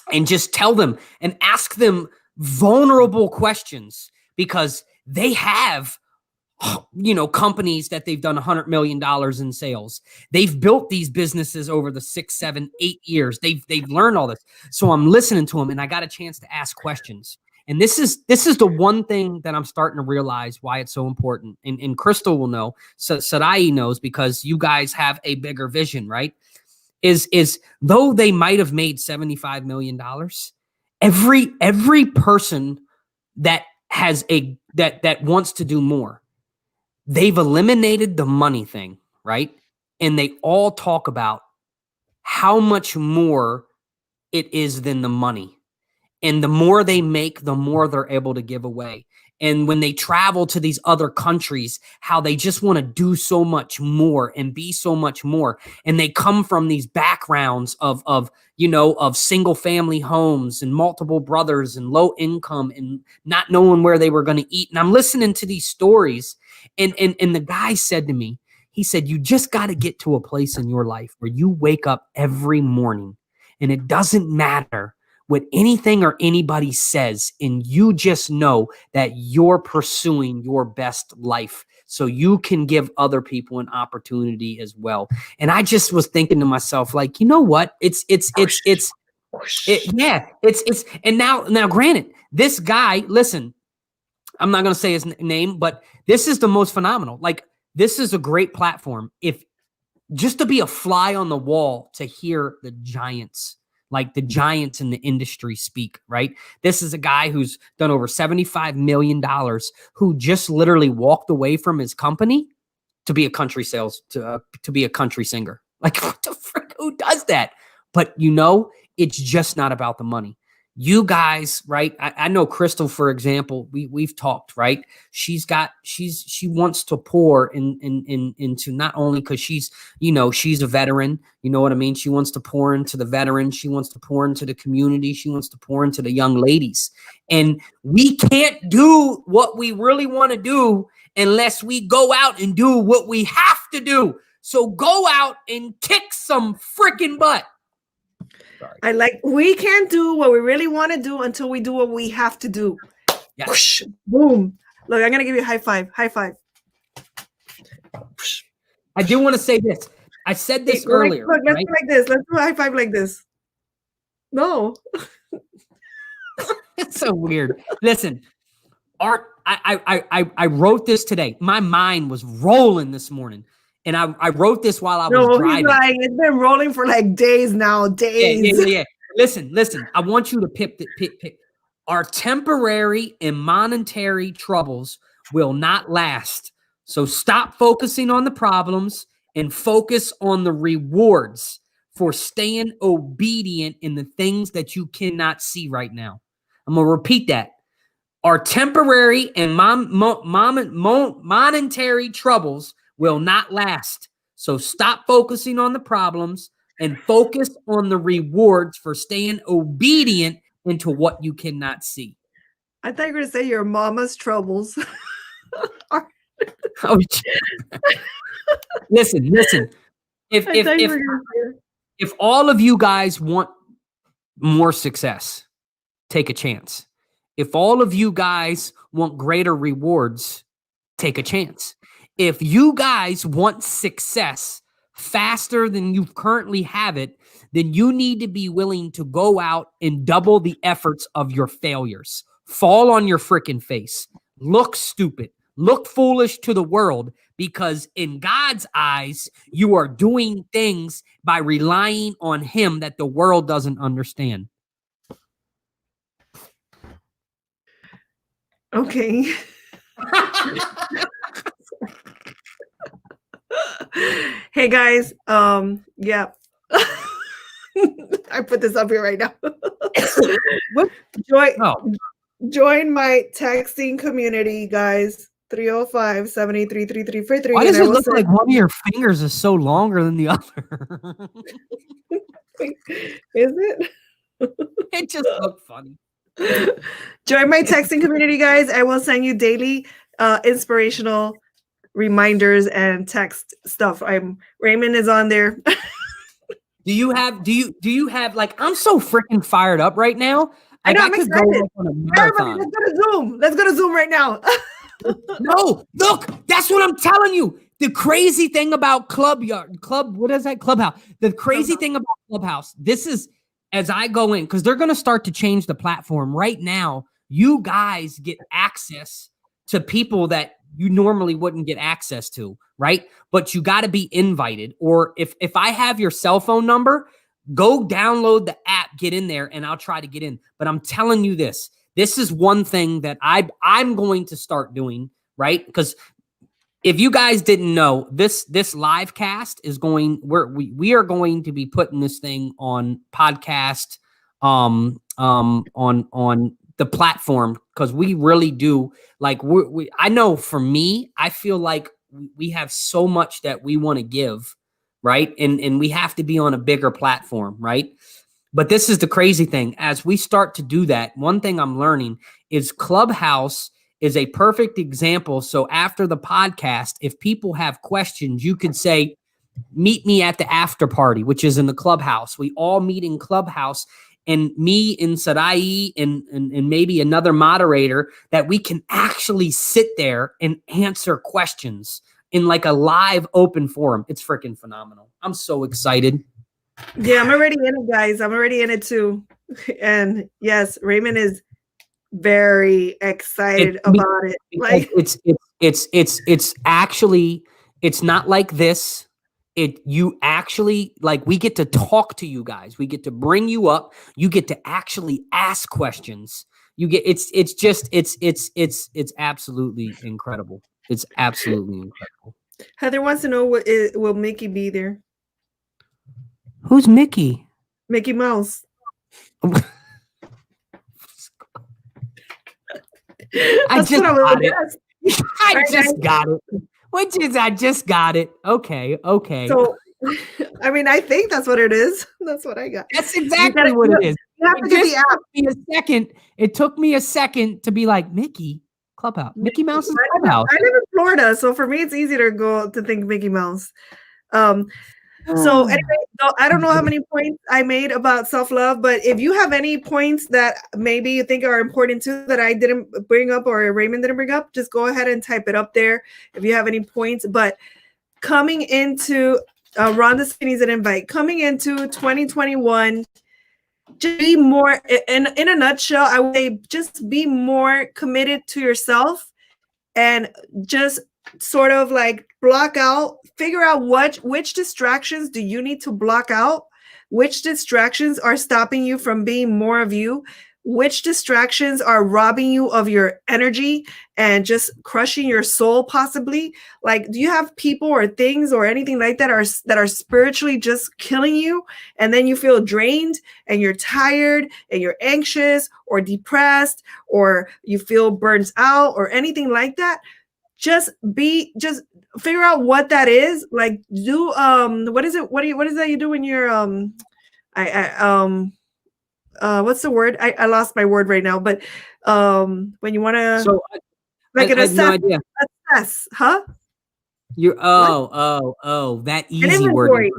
And just tell them and ask them vulnerable questions because they have, companies that they've done $100 million in sales. They've built these businesses over the 6, 7, 8 years. They've learned all this. So I'm listening to them and I got a chance to ask questions. And this is the one thing that I'm starting to realize why it's so important. And Crystal will know, so Sarai knows, because you guys have a bigger vision, right? Is though they might have made $75 million, every person that has that wants to do more, they've eliminated the money thing, right? And they all talk about how much more it is than the money. And the more they make, the more they're able to give away. And when they travel to these other countries, how they just want to do so much more and be so much more. And they come from these backgrounds of single family homes and multiple brothers and low income and not knowing where they were going to eat. And I'm listening to these stories. And the guy said to me, he said, you just got to get to a place in your life where you wake up every morning and it doesn't matter what anything or anybody says, and you just know that you're pursuing your best life so you can give other people an opportunity as well. And I just was thinking to myself, like, you know what? And now granted, this guy, listen, I'm not going to say his name, but this is the most phenomenal. Like, this is a great platform. If just to be a fly on the wall to hear the giants, like the giants in the industry speak, right? This is a guy who's done over $75 million, who just literally walked away from his company to be a country to be a country singer. Like, what the frick? Who does that? But it's just not about the money. You guys, right? I know Crystal, for example, we've talked, right? She wants to pour into, not only because she's a veteran, you know what I mean? She wants to pour into the veterans. She wants to pour into the community. She wants to pour into the young ladies. And we can't do what we really want to do unless we go out and do what we have to do. So go out and kick some freaking butt.
Sorry. We can't do what we really want to do until we do what we have to do.
Yes.
Whoosh, boom. Look, I'm going to give you a high five. High five.
I do want to say this. I said this earlier.
Look, let's do like this. Let's do a high five like this. No.
It's so weird. Listen, Art, I wrote this today. My mind was rolling this morning. And I wrote this while I was driving.
It's been rolling for like days now. Days.
Yeah. Listen. I want you to pick. Our temporary and monetary troubles will not last. So stop focusing on the problems and focus on the rewards for staying obedient in the things that you cannot see right now. I'm going to repeat that. Our temporary and monetary troubles will not last. So stop focusing on the problems and focus on the rewards for staying obedient into what you cannot see.
I thought you were going to say your mama's troubles.
Listen. If all of you guys want more success, take a chance. If all of you guys want greater rewards, take a chance. If you guys want success faster than you currently have it, then you need to be willing to go out and double the efforts of your failures. Fall on your freaking face. Look stupid. Look foolish to the world, because in God's eyes, you are doing things by relying on him that the world doesn't understand.
Okay. Hey guys, yeah. I put this up here right now. Join my texting community, guys. 305-783-3343.
Why does it look like one of your fingers is so longer than the other?
Is it?
It just looked funny.
Join my texting community, guys. I will send you daily inspirational reminders and text stuff. Raymond is on there.
Do you have like, I'm so freaking fired up right now.
I know, I'm
could
excited.
go on a marathon.
Let's go to Zoom. Let's go to Zoom right now.
No, look, that's what I'm telling you. The crazy thing about Clubhouse. The crazy thing about Clubhouse, this is, as I go in, because they're going to start to change the platform. Right now, you guys get access to people that you normally wouldn't get access to, right? But you got to be invited. Or if I have your cell phone number, go download the app, get in there, and I'll try to get in. But I'm telling you this is one thing that I'm going to start doing, right? Because if you guys didn't know, this live cast is we are going to be putting this thing on podcast, on the platform, because we really do like I know for me, I feel like we have so much that we want to give, right? And we have to be on a bigger platform, right? But this is the crazy thing. As we start to do that, one thing I'm learning is Clubhouse is a perfect example. So after the podcast, if people have questions, you could say, meet me at the after party, which is in the Clubhouse. We all meet in Clubhouse, and me and Sarai and maybe another moderator, that we can actually sit there and answer questions in like a live open forum. It's freaking phenomenal. I'm so excited.
Yeah, I'm already in it, guys. I'm already in it too. And yes, Raymond is very excited about it. Like
it's actually, it's not like this. You actually, like, we get to talk to you guys. We get to bring you up. You get to actually ask questions. You get it's absolutely incredible. It's absolutely incredible.
Heather wants to know will Mickey be there?
Who's Mickey?
Mickey Mouse.
I just got it. I just got it. Which is, I just got it. Okay.
So, I mean, I think that's what it is. That's what I got.
That's exactly what it is. You have to get the app. It took me a second to be like, Mickey Clubhouse. Mickey Mouse's Clubhouse.
I live in Florida, so for me, it's easy to think Mickey Mouse. So anyway, I don't know how many points I made about self-love, but if you have any points that maybe you think are important too that I didn't bring up or Raymond didn't bring up, just go ahead and type it up there if you have any points. But coming into Rhonda needs an invite. Coming into 2021, just be more, in a nutshell, I would say just be more committed to yourself and just sort of like figure out which distractions do you need to block out, which distractions are stopping you from being more of you, which distractions are robbing you of your energy and just crushing your soul possibly. Like, do you have people or things or anything like that are spiritually just killing you, and then you feel drained and you're tired and you're anxious or depressed or you feel burnt out or anything like that? Just figure out what that is. Like, do what is it? What is that you do when you're what's the word? I lost my word right now. But when you want to,
so
assess, huh?
You're that easy word.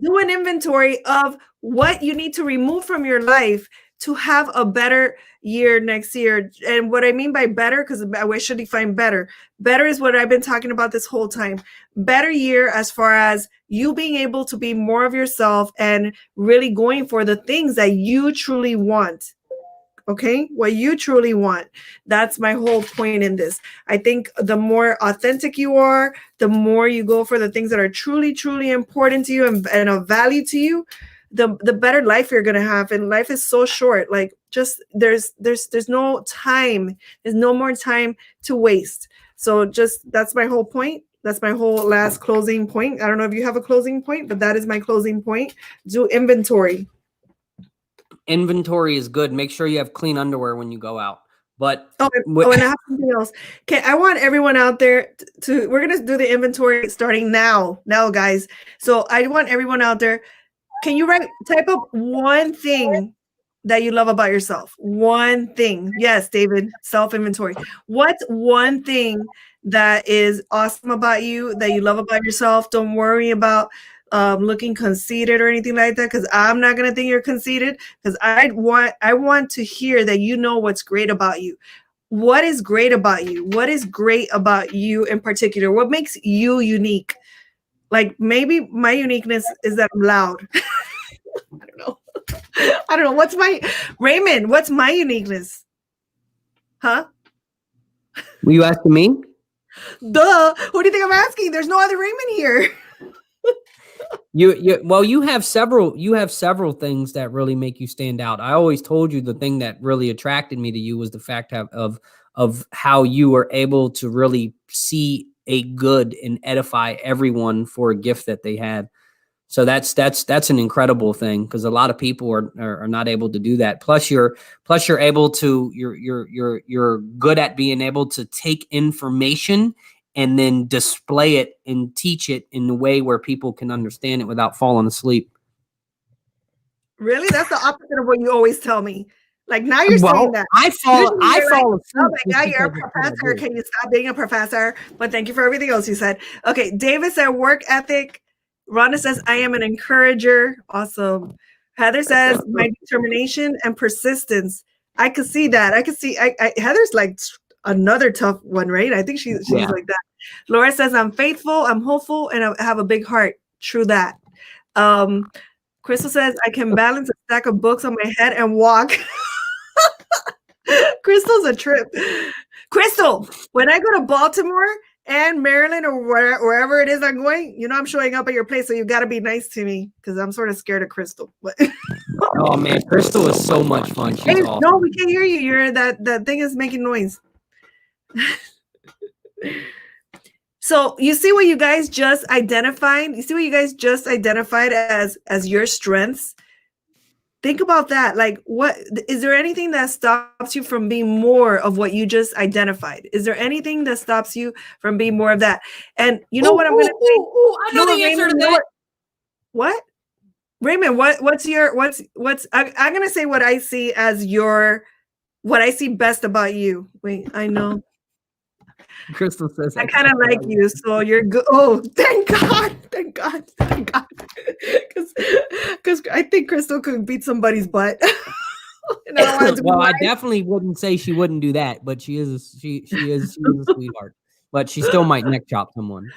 Do an inventory of what you need to remove from your life to have a better year next year. And what I mean by better, because I should define better. Better is what I've been talking about this whole time. Better year as far as you being able to be more of yourself and really going for the things that you truly want. Okay, what you truly want. That's my whole point in this. I think the more authentic you are, the more you go for the things that are truly, truly important to you and of value to you, the better life you're gonna have. And life is so short. Like, just there's no time. There's no more time to waste. So just that's my whole point. That's my whole last closing point. I don't know if you have a closing point, but that is my closing point. Do inventory.
Inventory is good. Make sure you have clean underwear when you go out. But
and I have something else. Okay, I want everyone out there to we're gonna do the inventory starting now, guys. So I want everyone out there. Can you type up one thing that you love about yourself? One thing. Yes, David, self-inventory. What's one thing that is awesome about you, that you love about yourself? Don't worry about looking conceited or anything like that, because I'm not gonna think you're conceited, because I want to hear that you know what's great about you. What is great about you? What is great about you in particular? What makes you unique? Like, maybe my uniqueness is that I'm loud. I don't know. What's my Raymond? What's my uniqueness? Huh?
Were you asking me?
Duh. Who do you think I'm asking? There's no other Raymond here.
You have several things that really make you stand out. I always told you the thing that really attracted me to you was the fact of how you were able to really see a good and edify everyone for a gift that they had. So that's an incredible thing, because a lot of people are not able to do that. Plus you're able to you're good at being able to take information and then display it and teach it in a way where people can understand it without falling asleep.
Really? That's the opposite of what you always tell me. Like, now you're saying that.
I fall asleep.
Oh my God, you're a professor. Can you stop being a professor? But thank you for everything else you said. Okay, David said work ethic. Rhonda says I am an encourager. Awesome. Heather says my determination and persistence. I could see that. I could see Heather's like another tough one, right? I think she's like that. Laura says I'm faithful, I'm hopeful, and I have a big heart. True that. Crystal says I can balance a stack of books on my head and walk. Crystal's a trip. Crystal, when I go to Baltimore and Maryland or wherever it is I'm going, you know I'm showing up at your place, so you got to be nice to me, because I'm sort of scared of Crystal.
Oh man, Crystal is so much fun. She's awesome.
No, we can't hear you. You're that thing is making noise. So you see what you guys just identified? You see what you guys just identified as your strengths? Think about that. Like, what is there anything that stops you from being more of what you just identified? Is there anything that stops you from being more of that? And you know what I'm gonna say?
I know the answer to that.
What? Raymond, I'm gonna say what I see as what I see best about you. Wait, I know.
Crystal says
I kind of like you, so you're good. Oh, thank God. Because I think Crystal could beat somebody's butt.
Well, I definitely wouldn't say she wouldn't do that, but she is a sweetheart. But she still might neck chop someone.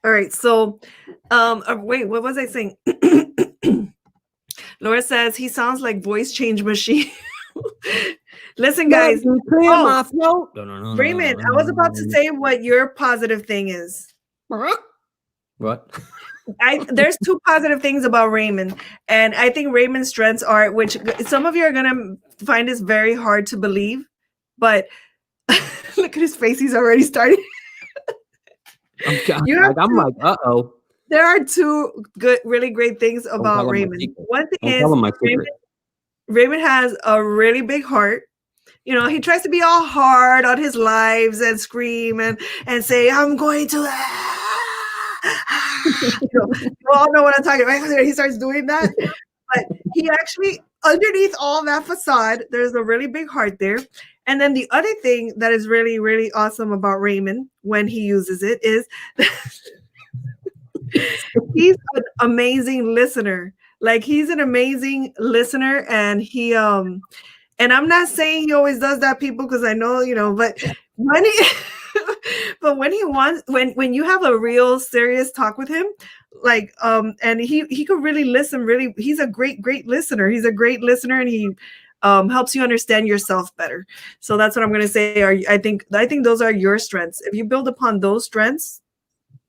All right, so wait, what was I saying? Laura says he sounds like voice change machine. Listen, guys. Raymond, I was about to say what your positive thing is.
What?
There's two positive things about Raymond, and I think Raymond's strengths are, which some of you are gonna find is very hard to believe, but look at his face; he's already started.
I'm like, uh-oh.
There are two really great things about Raymond. One thing is Raymond has a really big heart. You know, he tries to be all hard on his lives and scream and say, I'm going to... you all know what I'm talking about. He starts doing that. But he actually, underneath all that facade, there's a really big heart there. And then the other thing that is really, really awesome about Raymond when he uses it is he's an amazing listener. Like he's an amazing listener, and he and I'm not saying he always does that, people, because I know, but when he but when he wants, when you have a real serious talk with him, like and he could really listen, really, he's a great listener. He's a great listener, and he helps you understand yourself better. So that's what I'm going to say. I think those are your strengths. If you build upon those strengths,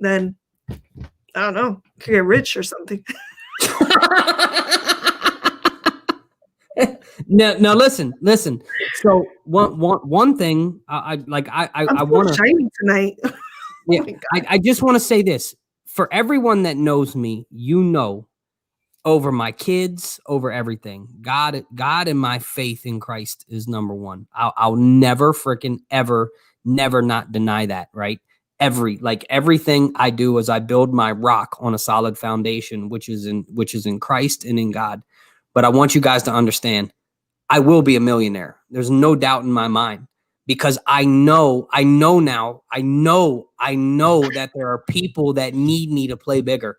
then I don't know, you could get rich or something.
No, listen. So one thing I want to
shiny tonight.
Yeah, I just want to say this for everyone that knows me, over my kids, over everything, God and my faith in Christ is number one. I'll never freaking ever, never not deny that. Right. Everything I do is I build my rock on a solid foundation, which is in Christ and in God. But I want you guys to understand, I will be a millionaire. There's no doubt in my mind, because I know that there are people that need me to play bigger.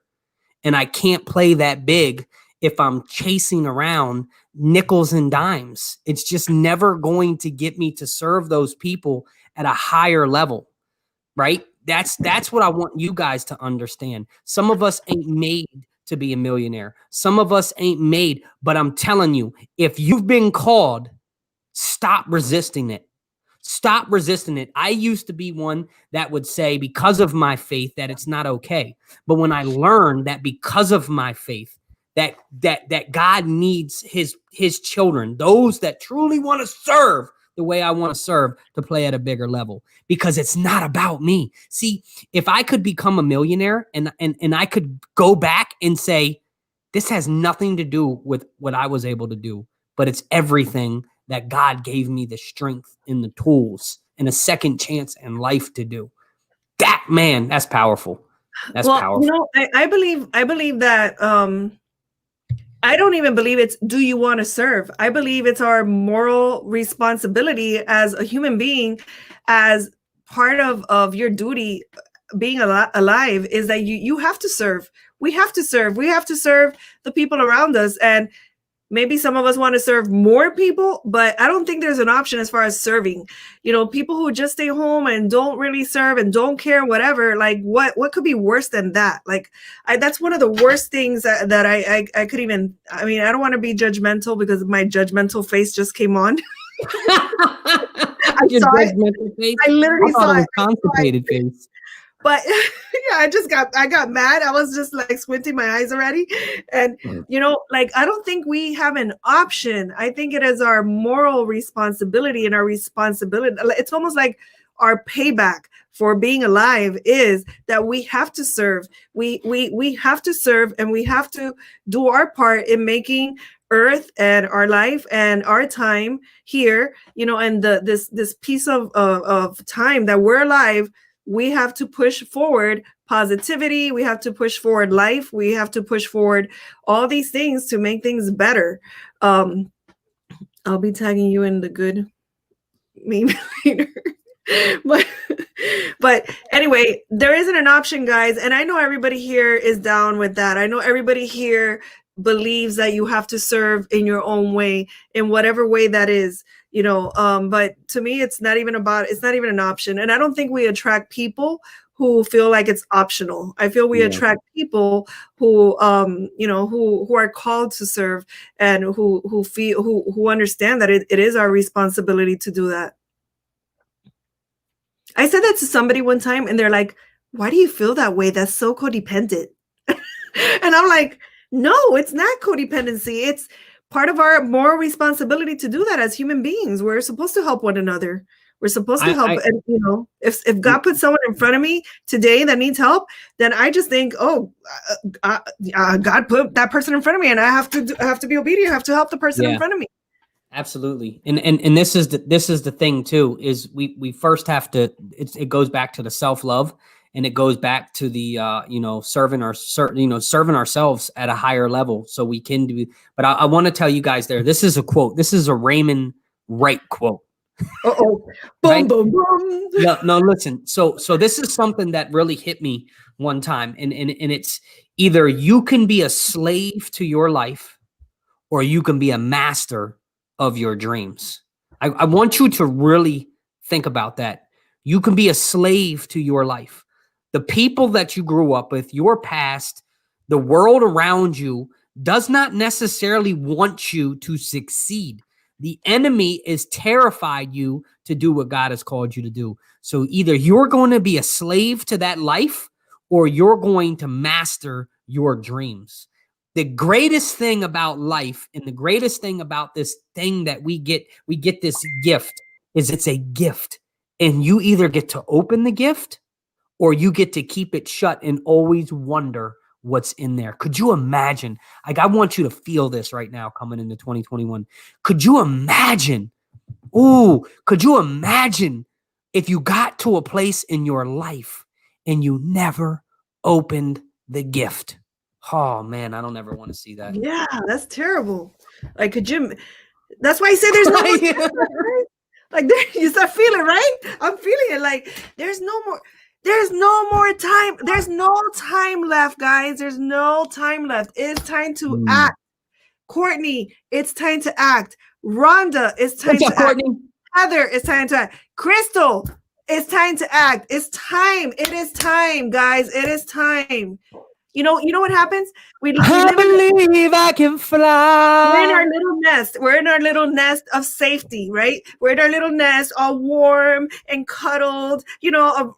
And I can't play that big if I'm chasing around nickels and dimes. It's just never going to get me to serve those people at a higher level, right? That's what I want you guys to understand. Some of us ain't made to be a millionaire. Some of us ain't made, but I'm telling you, if you've been called, stop resisting it. Stop resisting it. I used to be one that would say, because of my faith, that it's not okay. But when I learned that because of my faith, that God needs his children, those that truly want to serve the way I want to serve, to play at a bigger level, because it's not about me. See, if I could become a millionaire and I could go back and say, this has nothing to do with what I was able to do, but it's everything that God gave me the strength and the tools and a second chance in life to do. That, man, that's powerful. That's powerful.
I believe that I don't even believe it's, do you want to serve? I believe it's our moral responsibility as a human being, as part of your duty being alive, is that you have to serve. We have to serve. We have to serve the people around us. And maybe some of us want to serve more people, but I don't think there's an option as far as serving. People who just stay home and don't really serve and don't care, whatever, like what could be worse than that? Like, that's one of the worst things that I could even, I mean, I don't want to be judgmental because my judgmental face just came on. I saw it. I literally saw it.
Constipated face.
But yeah, I got mad. I was just like squinting my eyes already. And, I don't think we have an option. I think it is our moral responsibility and our responsibility. It's almost like our payback for being alive is that we have to serve. We have to serve, and we have to do our part in making Earth and our life and our time here, and this piece of time that we're alive. We have to push forward positivity. We have to push forward life. We have to push forward all these things to make things better. I'll be tagging you in the good meme later. But anyway, there isn't an option, guys. And I know everybody here is down with that. I know everybody here believes that you have to serve in your own way, in whatever way that is. But to me, it's not even an option. And I don't think we attract people who feel like it's optional. I feel we attract people who, who are called to serve, and who understand that it is our responsibility to do that. I said that to somebody one time, and they're like, "Why do you feel that way? That's so codependent." And I'm like, no, it's not codependency. It's part of our moral responsibility to do that as human beings. We're supposed to help one another. We're supposed to help. And, if God puts someone in front of me today that needs help, then I just think, God put that person in front of me, and I have to be obedient. I have to help the person in front of me.
Absolutely. And this is the thing too, is we first have to, it goes back to the self-love, and it goes back to the, serving ourselves at a higher level so we can do. But I want to tell you guys this is a quote. This is a Raymond Wright quote.
Uh-oh.
Right?
Boom, boom, boom.
No, listen. So this is something that really hit me one time, and it's either you can be a slave to your life, or you can be a master of your dreams. I want you to really think about that. You can be a slave to your life. The people that you grew up with, your past, the world around you does not necessarily want you to succeed. The enemy is terrified you to do what God has called you to do. So either you're going to be a slave to that life, or you're going to master your dreams. The greatest thing about life, and the greatest thing about this thing that we get this gift, is it's a gift. And you either get to open the gift, or you get to keep it shut and always wonder what's in there. Could you imagine? Like, I want you to feel this right now coming into 2021. Could you imagine? Could you imagine if you got to a place in your life and you never opened the gift? Oh man, I don't ever want to see that.
Yeah, that's terrible. Like, could you? That's why I say there's no more time, right? Like, you start feeling, right? I'm feeling it. Like, there's no more time. There's no time left, guys. There's no time left. It's time to act. Courtney, it's time to act. Rhonda, it's time to act. Heather, it's time to act. Crystal, it's time to act. It's time. It is time, guys. It is time. You know what happens? I believe I can fly. We're in our little nest. We're in our little nest of safety, right? We're in our little nest, all warm and cuddled,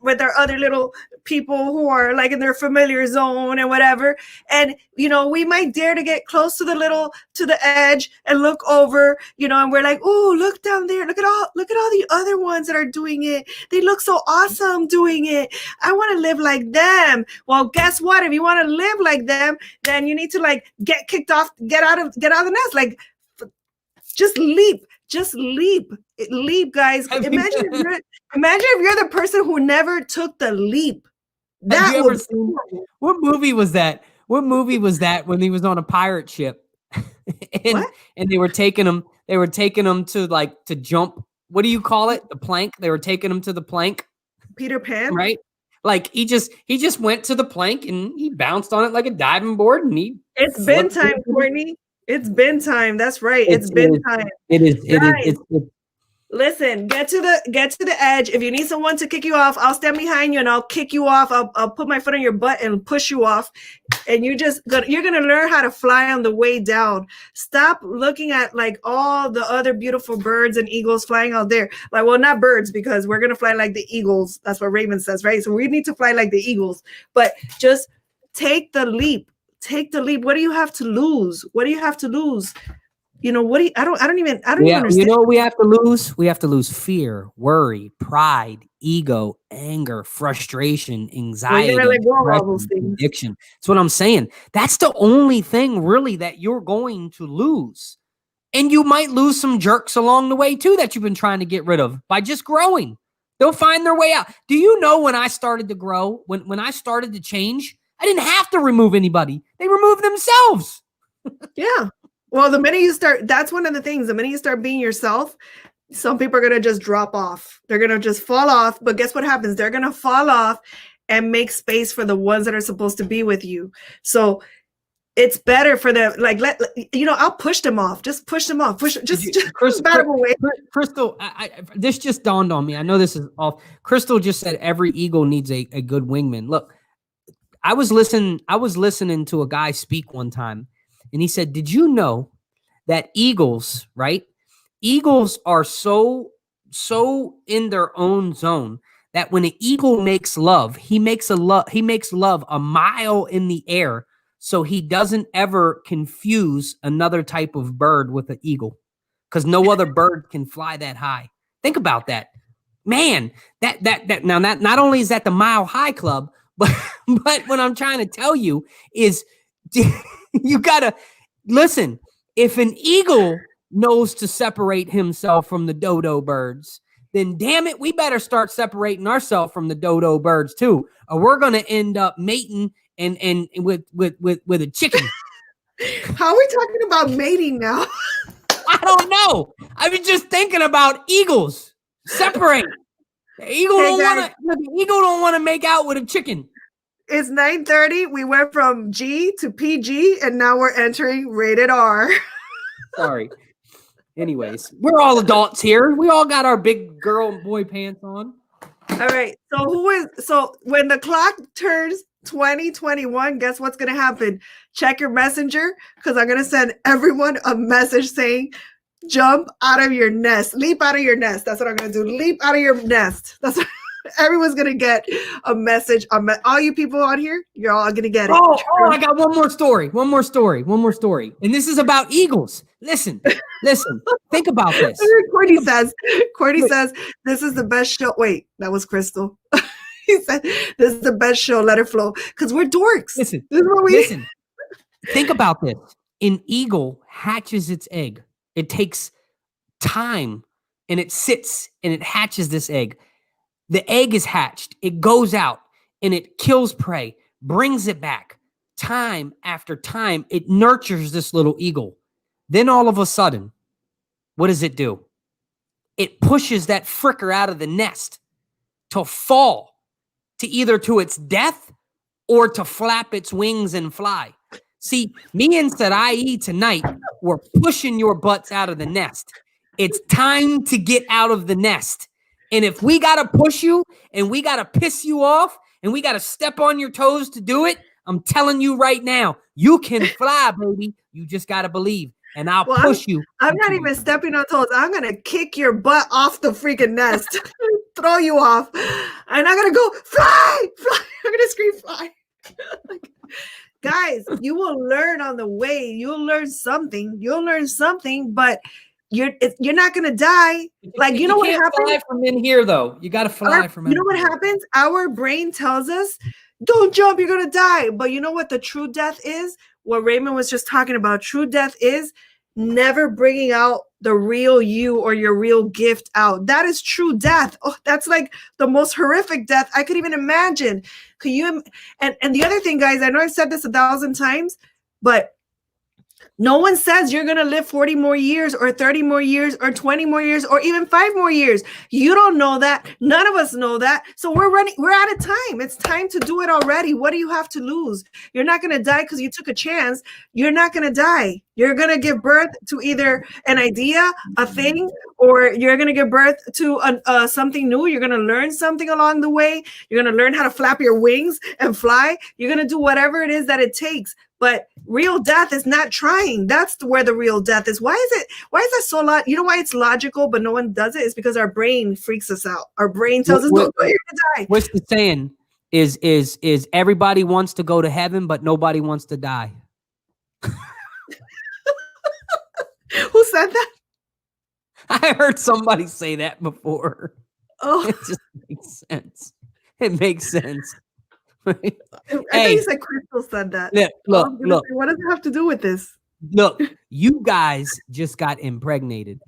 with our other little people who are like in their familiar zone and whatever. And, we might dare to get close to the edge and look over, and we're like, oh, look down there. Look at all the other ones that are doing it. They look so awesome doing it. I want to live like them. Well, guess what? If you want to live like them, then you need to get kicked off, get out of the nest. Like, just leap, guys. Imagine if you're the person who never took the leap.
Have you ever seen, what movie was that? What movie was that when he was on a pirate ship? and they were taking him to jump. What do you call it? The plank. They were taking him to the plank.
Peter Pan,
right? Like he just went to the plank and he bounced on it like a diving board, and
it's been time, Courtney. It's been time. That's right. It's been time.
It is.
Listen, get to the edge. If you need someone to kick you off, I'll stand behind you and I'll kick you off. I'll put my foot on your butt and push you off. And you're gonna learn how to fly on the way down. Stop looking at all the other beautiful birds and eagles flying out there. Well, not birds, because we're gonna fly like the eagles. That's what Raymond says, right? So we need to fly like the eagles. But just take the leap. Take the leap. What do you have to lose? What do you have to lose? I don't even understand.
You know what we have to lose? We have to lose fear, worry, pride, ego, anger, frustration, anxiety, addiction. That's what I'm saying. That's the only thing really that you're going to lose. And you might lose some jerks along the way too that you've been trying to get rid of by just growing. They'll find their way out. Do you know when I started to grow, when I started to change, I didn't have to remove anybody. They removed themselves.
Yeah. Well, the minute you start, that's one of the things. The minute you start being yourself, some people are going to just drop off. They're going to just fall off. But guess what happens? They're going to fall off and make space for the ones that are supposed to be with you. So it's better for them. I'll push them off. Just push them off.
Crystal, this just dawned on me. I know this is off. Crystal just said every eagle needs a good wingman. Look, I was listening to a guy speak one time. And he said, did you know that eagles, right? Eagles are so in their own zone that when an eagle makes love, he makes love a mile in the air, so he doesn't ever confuse another type of bird with an eagle, because no other bird can fly that high. Think about that. Man, that now that not only is that the Mile High Club, but what I'm trying to tell you is you gotta listen. If an eagle knows to separate himself from the dodo birds, then damn it, we better start separating ourselves from the dodo birds too, or we're gonna end up mating and with a chicken.
How are we talking about mating now?
I don't know. I was just thinking about eagles. Separate. The eagle don't want to make out with a chicken.
It's 9:30. We went from G to PG, and now we're entering rated R.
Sorry. Anyways, we're all adults here. We all got our big girl and boy pants on.
All right. So when the clock turns 2021, guess what's gonna happen? Check your messenger, because I'm gonna send everyone a message saying, jump out of your nest, leap out of your nest. That's what I'm gonna do. Leap out of your nest. That's what everyone's gonna get a message. All you people on here, you're all gonna get it.
Oh, I got one more story. And this is about eagles. Listen. Think about this.
Courtney says, this is the best show. Wait, that was Crystal. He said, this is the best show. Let it flow. Because we're dorks.
Listen. Think about this. An eagle hatches its egg. It takes time, and it sits and it hatches this egg. The egg is hatched. It goes out and it kills prey, brings it back. Time after time, it nurtures this little eagle. Then all of a sudden, what does it do? It pushes that fricker out of the nest to fall to either to its death or to flap its wings and fly. See, me and Sarai tonight, we're pushing your butts out of the nest. It's time to get out of the nest. And if we got to push you and we got to piss you off and we got to step on your toes to do it, I'm telling you right now, you can fly, baby. You just got to believe. And I'll push you.
I'm not even stepping on toes. I'm going to kick your butt off the freaking nest, throw you off. And I'm going to go, fly. I'm going to scream, fly. Guys, you will learn on the way. You'll learn something, but you're not going to die. Like, you know what happens?
Fly from in here, though. You got to fly from in here.
You know what happens? Our brain tells us, don't jump, you're going to die. But you know what the true death is? What Raymond was just talking about. True death is never bringing out the real you or your real gift out. That is true death. Oh, that's like the most horrific death I could even imagine. Could you? And the other thing, guys, I know I've said this 1,000 times, but no one says you're going to live 40 more years or 30 more years or 20 more years or even 5 more years. You don't know that. None of us know that. So we're out of time. It's time to do it already. What do you have to lose? You're not going to die because you took a chance. You're not going to die. You're going to give birth to either an idea, a thing, or you're going to give birth to something new. You're going to learn something along the way. You're going to learn how to flap your wings and fly. You're going to do whatever it is that it takes. But real death is not trying. That's where the real death is. Why is that so you know why it's logical, but no one does it? It's because our brain freaks us out. Our brain tells us, no, you're gonna die.
What's the saying? Is everybody wants to go to heaven, but nobody wants to die.
Who said that?
I heard somebody say that before.
Oh,
it just makes sense. It makes sense.
I thought you said Crystal said that.
Look.
What does it have to do with this?
Look, you guys just got impregnated.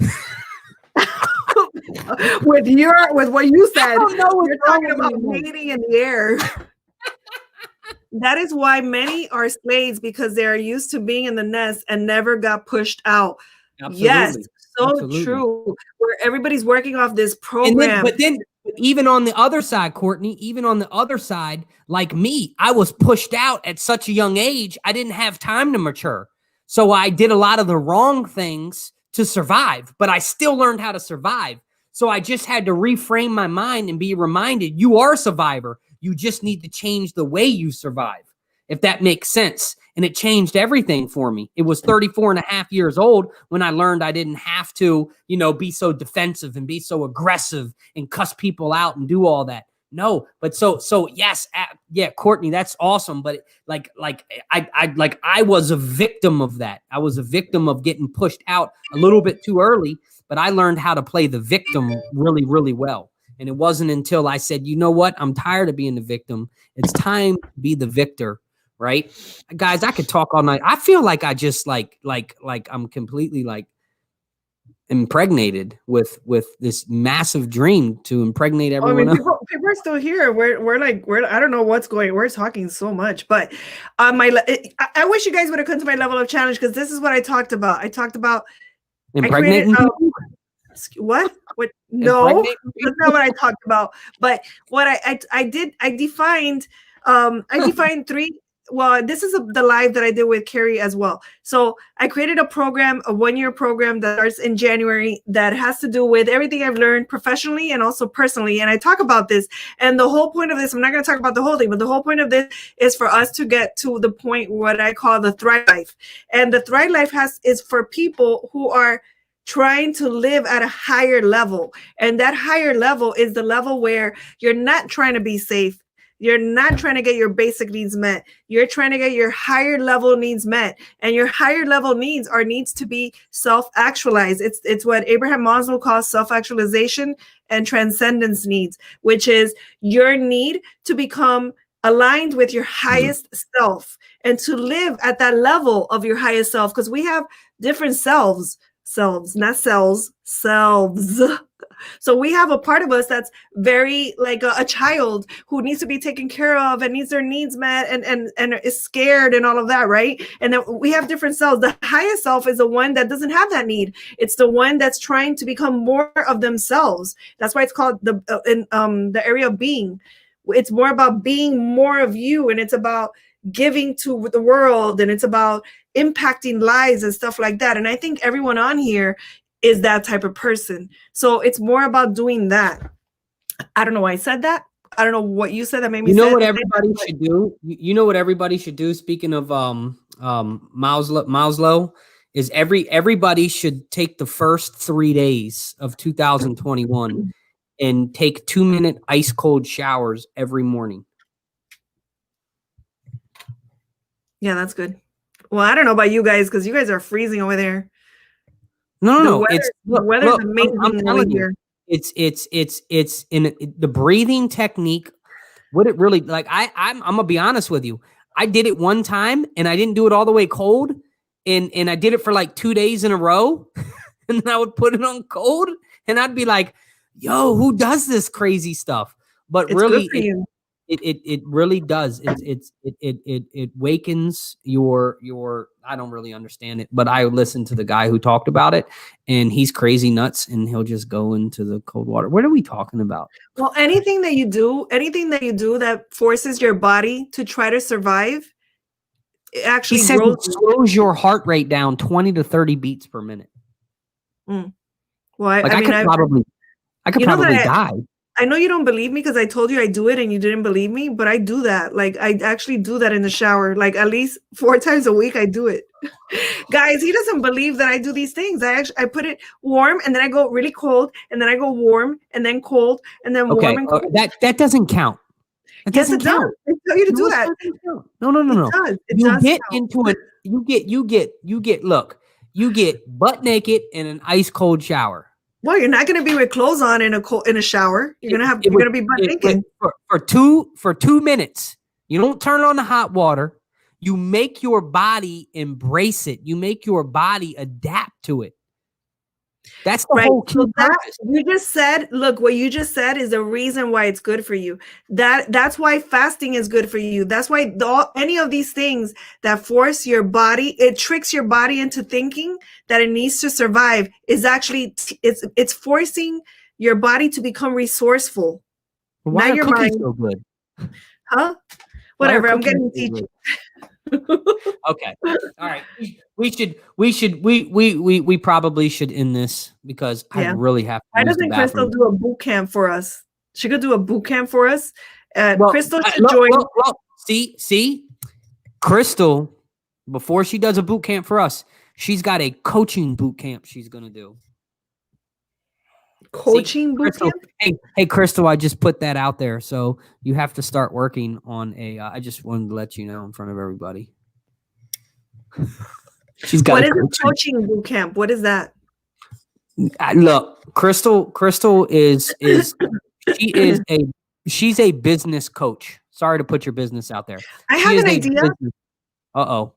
with what you said.
I don't know
you're talking about mating in the air. That is why many are slaves, because they're used to being in the nest and never got pushed out. Absolutely. Yes, so Absolutely. True. Where everybody's working off this program.
But then even on the other side, Courtney, like me, I was pushed out at such a young age. I didn't have time to mature. So I did a lot of the wrong things to survive, but I still learned how to survive. So I just had to reframe my mind and be reminded you are a survivor. You just need to change the way you survive, if that makes sense. And it changed everything for me. It was 34 and a half years old when I learned I didn't have to, be so defensive and be so aggressive and cuss people out and do all that. No, but so yes, yeah, Courtney, that's awesome. But I was a victim of that. I was a victim of getting pushed out a little bit too early, but I learned how to play the victim really, really well. And it wasn't until I said, you know what? I'm tired of being the victim. It's time to be the victor, right? Guys, I could talk all night. I feel like I just like I'm completely impregnated with this massive dream to impregnate everyone else.
People are still here. We're I don't know what's going. We're talking so much, but I wish you guys would have come to my level of challenge, because this is what I talked about. I talked about
Impregnating people?
What? No,
Impregnating
that's
people?
not what I talked about. But what I did, I defined three. Well, this is the live that I did with Carrie as well. So I created a program, a 1-year program that starts in January that has to do with everything I've learned professionally and also personally. And I talk about this. And the whole point of this, I'm not going to talk about the whole thing, but the whole point of this is for us to get to the point what I call the Thrive Life. And the Thrive Life is for people who are trying to live at a higher level. And that higher level is the level where you're not trying to be safe. You're not trying to get your basic needs met. You're trying to get your higher level needs met. And your higher level needs are needs to be self-actualized. It's what Abraham Maslow calls self-actualization and transcendence needs, which is your need to become aligned with your highest self and to live at that level of your highest self. Because we have different selves, not cells, selves. So we have a part of us that's very like a child who needs to be taken care of and needs their needs met and is scared and all of that, right? And then we have different selves. The highest self is the one that doesn't have that need. It's the one that's trying to become more of themselves. That's why it's called the area of being. It's more about being more of you, and it's about giving to the world, and it's about impacting lives and stuff like that. And I think everyone on here is that type of person. So it's more about doing that. I don't know why I said that. I don't know what you said that made me.
You know what everybody should do? You know what everybody should do? Speaking of Maslow, is everybody should take the first 3 days of 2021 and take 2-minute ice cold showers every morning.
Yeah, that's good. Well, I don't know about you guys because you guys are freezing over there.
No.
The weather's amazing. I'm telling you,
it's in the breathing technique. What it really like, I'm gonna be honest with you. I did it one time and I didn't do it all the way cold, and I did it for like 2 days in a row, and then I would put it on cold, and I'd be like, "Yo, who does this crazy stuff?" But
it's
really,
good for you.
It really does. It wakens your. I don't really understand it, but I listened to the guy who talked about it, and he's crazy nuts, and he'll just go into the cold water. What are we talking about?
Well, anything that you do that forces your body to try to survive, it actually
slows your heart rate down 20 to 30 beats per minute.
Well,
I could probably die.
I know you don't believe me because I told you I do it and you didn't believe me, but I do that. Like I actually do that in the shower, like at least 4 times a week I do it. Guys, he doesn't believe that I do these things. I put it warm and then I go really cold and then I go warm and then cold and then warm and cold.
That doesn't count.
Yes, it does. I tell you to do that.
No. You get butt naked in an ice cold shower.
Well, you're not going to be with clothes on in a shower. You're going to be butt naked
for 2 minutes. You don't turn on the hot water. You make your body embrace it. You make your body adapt to it. That's the whole key purpose.
You just said, look, what you just said is the reason why it's good for you. That's why fasting is good for you. That's why any of these things that force your body, it tricks your body into thinking that it needs to survive is actually, it's forcing your body to become resourceful.
Why are cookies so good?
Huh? Whatever, I'm getting to teach you.
Okay. All right. We probably should end this because I really have to.
Why doesn't Crystal do a boot camp for us? She could do a boot camp for us. Crystal should join.
See, Crystal, before she does a boot camp for us, she's got a coaching boot camp she's gonna do.
Coaching boot camp?
Hey, Crystal, I just put that out there. So you have to start working on I just wanted to let you know in front of everybody. She's got.
What is a coaching boot camp? What is that?
Look, Crystal is she's a business coach. Sorry to put your business out there.
I have an idea.
Uh-oh.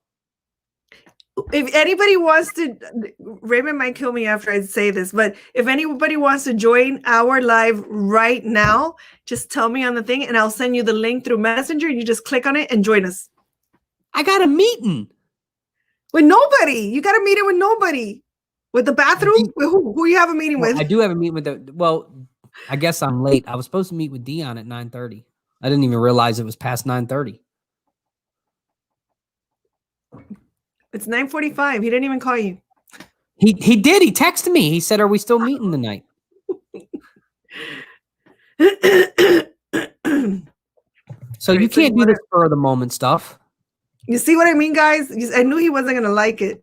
If anybody wants to, Raymond might kill me after I say this, but if anybody wants to join our live right now, just tell me on the thing and I'll send you the link through Messenger. You just click on it and join us.
I got a meeting.
With nobody. You got a meeting with nobody. With the bathroom? With who you have a meeting with?
I do have a meeting with I guess I'm late. I was supposed to meet with Dion at 9:30. I didn't even realize it was past 9:30.
It's 9:45. He didn't even call you.
He did. He texted me. He said, "Are we still meeting tonight?" So you can't do this for the moment stuff.
You see what I mean, guys? I knew he wasn't going to like it.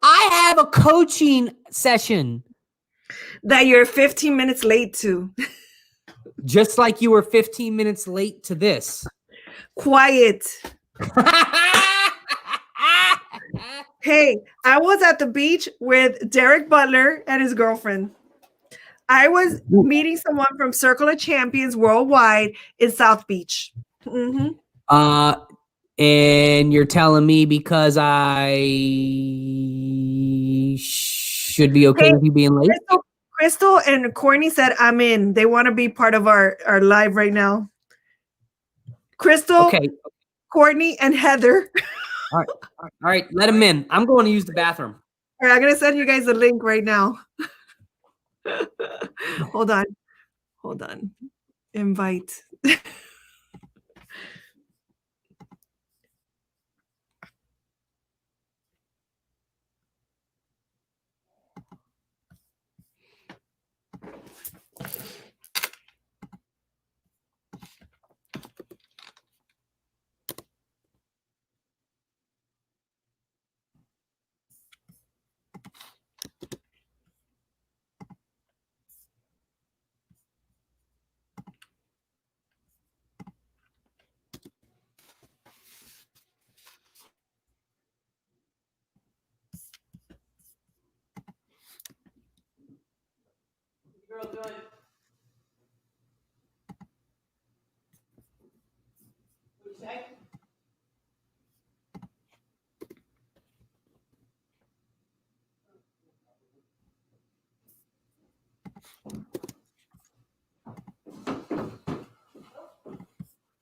I have a coaching session
that you're 15 minutes late to.
Just like you were 15 minutes late to this.
Quiet. Hey, I was at the beach with Derek Butler and his girlfriend. I was meeting someone from Circle of Champions Worldwide in South Beach.
Mm-hmm. And you're telling me because I should be okay with you being late?
Crystal and Courtney said, I'm in. They want to be part of our live right now. Crystal, okay. Courtney, and Heather.
All right. Let them in. I'm going to use the bathroom.
All right, I'm going to send you guys a link right now. Hold on. Invite.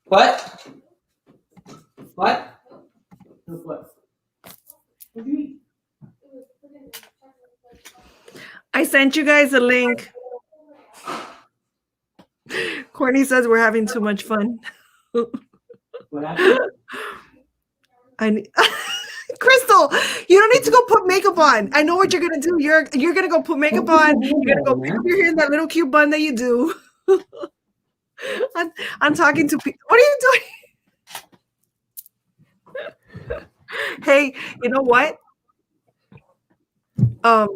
What? What? What do you mean?
I sent you guys a link. Courtney says we're having too much fun.
What happened?
Crystal, you don't need to go put makeup on. I know what you're gonna do. You're gonna go put makeup on. You're gonna go pick up your hair in that little cute bun that you do. I'm talking to people. What are you doing? Hey, you know what? I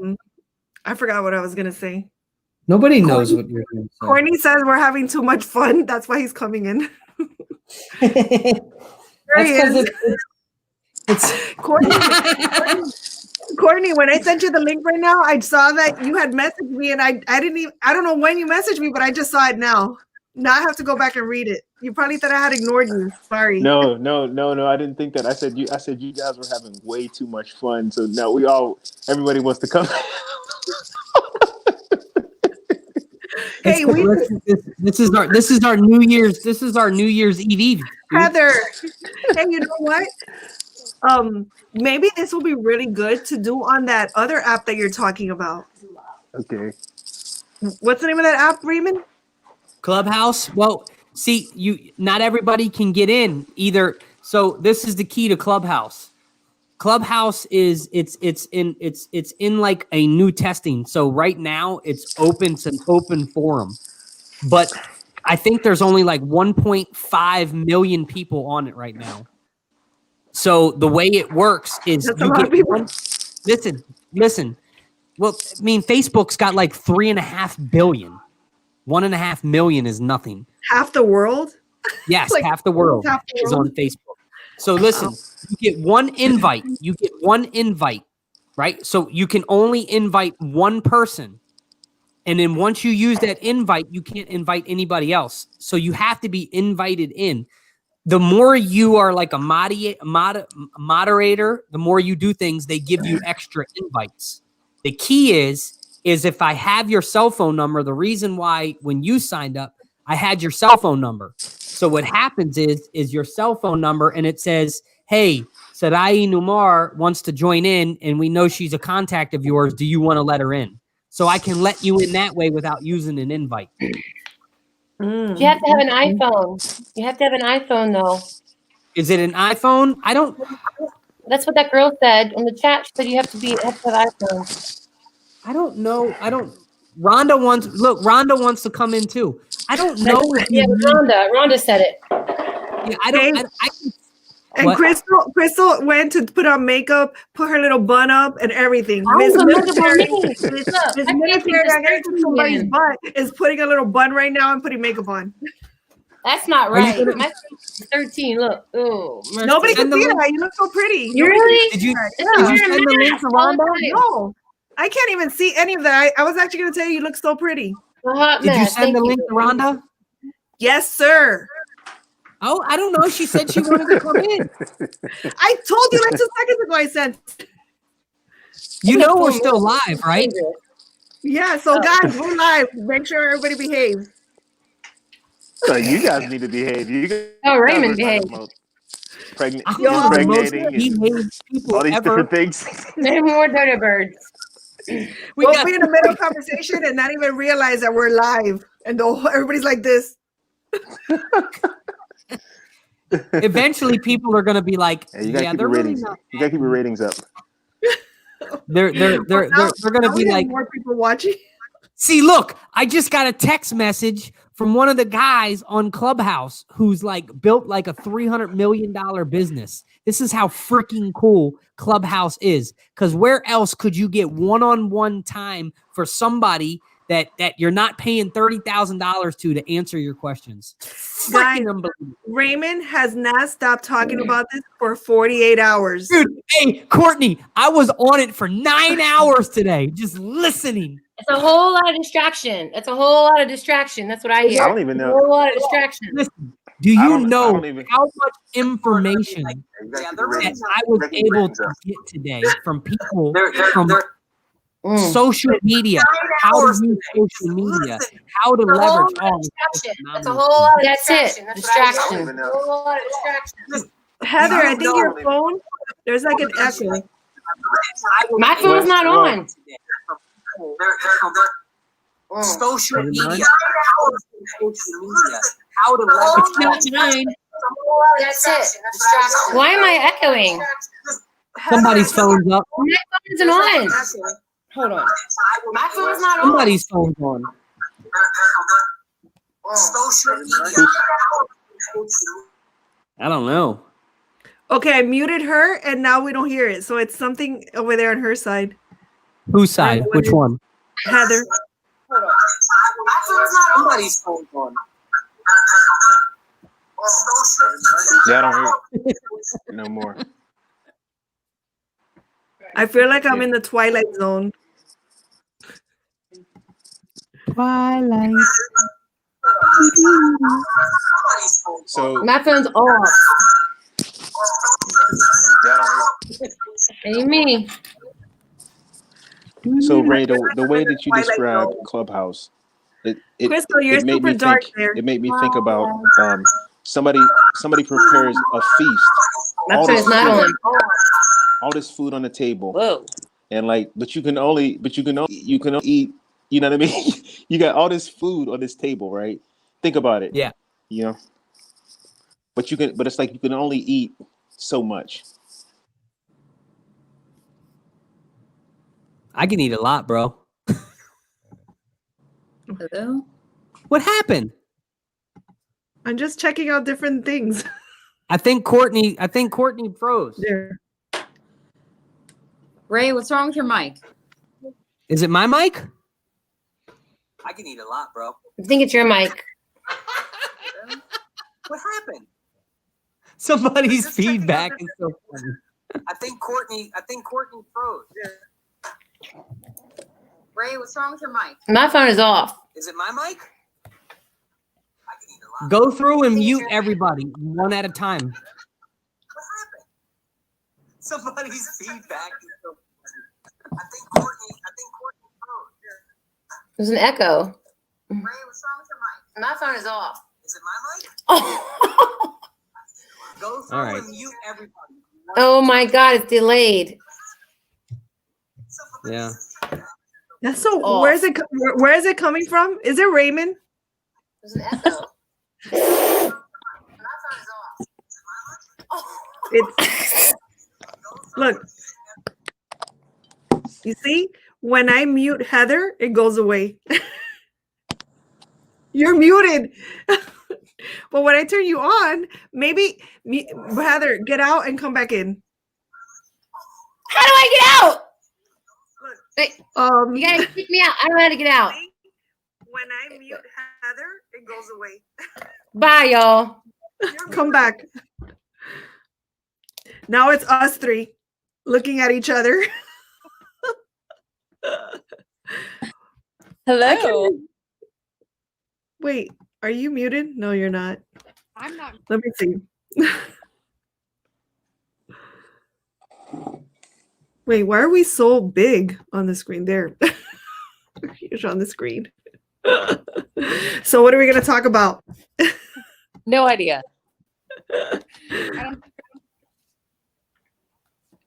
forgot what I was gonna say.
Nobody knows what you're going to say.
Courtney says we're having too much fun. That's why he's coming in. It's Courtney, when I sent you the link right now, I saw that you had messaged me, and I don't know when you messaged me, but I just saw it now. Now I have to go back and read it. You probably thought I had ignored you. Sorry.
No. I didn't think that. I said you guys were having way too much fun. So now everybody wants to come.
Hey,
this is our New Year's Eve.
Heather, hey, you know what? Maybe this will be really good to do on that other app that you're talking about.
Okay.
What's the name of that app, Raymond?
Clubhouse. Well, see, not everybody can get in either. So this is the key to Clubhouse. Clubhouse is it's in like a new testing. So right now it's open. It's an open forum, but I think there's only like 1.5 million people on it right now. So the way it works is you get one. Listen. Well, I mean, Facebook's got like 3.5 billion. 1.5 million is nothing.
Half the world?
Yes, half the world is on Facebook. So listen, you get one invite. Right? So you can only invite one person. And then once you use that invite, you can't invite anybody else. So you have to be invited in. The more you are like a moderator, the more you do things, they give you extra invites. The key is if I have your cell phone number, the reason why when you signed up, I had your cell phone number. So what happens is your cell phone number, and it says, hey, Sarai Numar wants to join in, and we know she's a contact of yours. Do you want to let her in? So I can let you in that way without using an invite.
Mm.
You have to have an iPhone. You have to have an iPhone, though.
Is it an iPhone? I don't.
That's what that girl said on the chat. She said you have to have iPhone.
I don't know. I don't. Rhonda wants to come in too. I don't know.
Yeah, Rhonda said it.
Yeah, I don't.
And
what?
Crystal went to put on makeup, put her little bun up and everything. Miss
Military,
I gotta put somebody's butt is putting a little bun right now and putting makeup on.
That's not right. My face is 13. Look. Oh,
nobody can see that. You look so pretty.
Really?
Did you
Yeah.
send the link to Rhonda?
No. I can't even see any of that. I was actually gonna tell you look so pretty.
Did you send the link to Rhonda?
Yes, sir.
Oh, I don't know. She said she wanted to come in.
I told you like 2 seconds ago. I sent.
You know we're still live, right?
Yeah. So guys, we're live. Make sure everybody behaves.
So you guys need to behave.
Raymond behave.
Impregnating and all these different things.
No more dodo birds.
We'll be in the middle of conversation and not even realize that we're live, and everybody's like this.
Eventually, people are going to be like,
hey, you gotta keep your ratings. You gotta keep your ratings up.
They're going to be like,
more people watching.
See, look, I just got a text message from one of the guys on Clubhouse who's like built like a $300 million business. This is how freaking cool Clubhouse is. Because where else could you get one-on-one time for somebody that you're not paying $30,000 to answer your questions?
Guys, Raymond has not stopped talking about this for 48 hours.
Dude, hey, Courtney, I was on it for 9 hours today, just listening.
It's a whole lot of distraction. That's what I hear.
I don't even know.
A whole lot of distraction.
Listen, do you know how much information that I was able to get today from people from social media, how to use social media, how to leverage all
That's a whole lot of distraction. Distraction. A whole lot of distraction.
Heather, I think your phone, there's like an echo.
My phone's not on.
Social media, how to leverage
mine. That's it. Why am I echoing?
Somebody's phone's up.
My phone isn't on. Hold on. My phone's not on.
Somebody's phone's on. I don't know.
Okay, I muted her and now we don't hear it. So it's something over there on her side.
Whose side? Which one?
Heather.
Hold on. My phone's not on. Somebody's phone's on.
Yeah, I don't hear it no more.
I feel like I'm in the Twilight Zone.
Twilight.
So
my phone's off.
yeah, I don't hear it.
Ain't me.
So Ray, the way that you describe Clubhouse,
Crystal, you're
it made
super
me
dark
think.
there.
It made me think about somebody prepares a feast.
My phone's not on.
All this food on the table.
Whoa.
And but you can only eat. You know what I mean? You got all this food on this table, right? Think about it.
Yeah.
You know. But it's like you can only eat so much.
I can eat a lot, bro.
Hello?
What happened?
I'm just checking out different things.
I think Courtney froze.
There.
Ray, what's wrong with your mic?
Is it my mic? I can eat a lot, bro.
I think it's your mic.
What happened? Somebody's feedback is so funny. I think Courtney froze.
Ray, what's wrong with your mic?
My phone is off.
Is it my mic? I can eat a lot. Go through and mute everybody one at a time. What happened? Somebody's feedback is so funny. I think Courtney froze.
There's an echo.
Ray, what's wrong with your mic?
My phone is off.
Is it my mic?
Oh.
Go through and mute everybody
Oh my God, it's delayed.
Yeah.
That's so.
Oh.
Where is it coming from? Is it Raymond?
There's an echo.
It's look. You see, when I mute Heather, it goes away. You're muted. But when I turn you on, maybe Heather, get out and come back in.
How do I get out? Wait,
Um,
you gotta kick me out. I don't know how to get out.
when I mute Heather, it goes away.
Bye, y'all.
Come back. Now it's us three looking at each other.
Hello.
Wait, are you muted? No, you're not.
I'm not.
Let me see. Wait, why are we so big on the screen? There. Huge on the screen. So what are we going to talk about?
No idea.
Let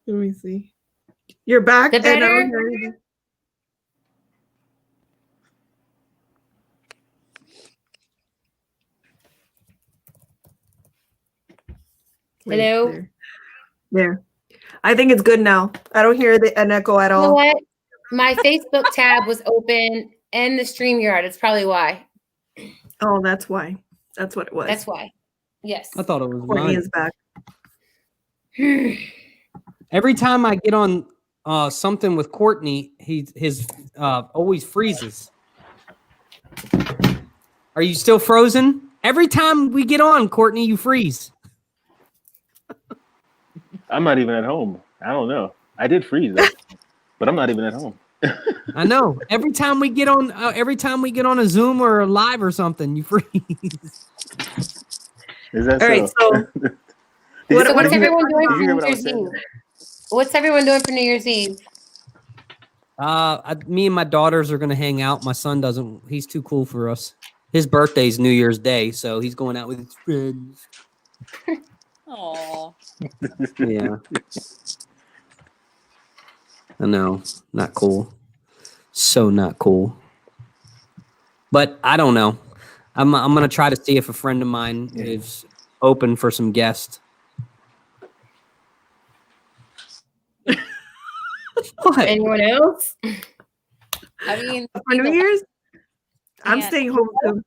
me see. You're back.
The
and I don't
better?
hear anything. Wait,
Hello?
There. I think it's good now. I don't hear an echo at
You know
all.
what? My Facebook tab was open and the StreamYard. It's probably why.
Oh, that's why. That's what it was.
That's why. Yes.
I thought it was
Courtney
mine.
is back.
Every time I get on something with Courtney, his always freezes. Are you still frozen? Every time we get on, Courtney, you freeze.
I'm not even at home. I don't know. I did freeze though, but I'm not even at home.
I know. Every time we get on a Zoom or a live or something, you freeze.
Is that
All right, so
What's everyone doing
Did
for
you hear
New
what I was
Year's Eve?
saying?
What's everyone doing for New Year's Eve?
Me and my daughters are gonna hang out. My son doesn't. He's too cool for us. His birthday's New Year's Day, so he's going out with his friends.
Oh.
Yeah. I know. Not cool. So not cool. But I don't know. I'm gonna try to see if a friend of mine is open for some guests. What?
Anyone else?
I mean,
for New Year's, I'm
Yeah.
staying home too.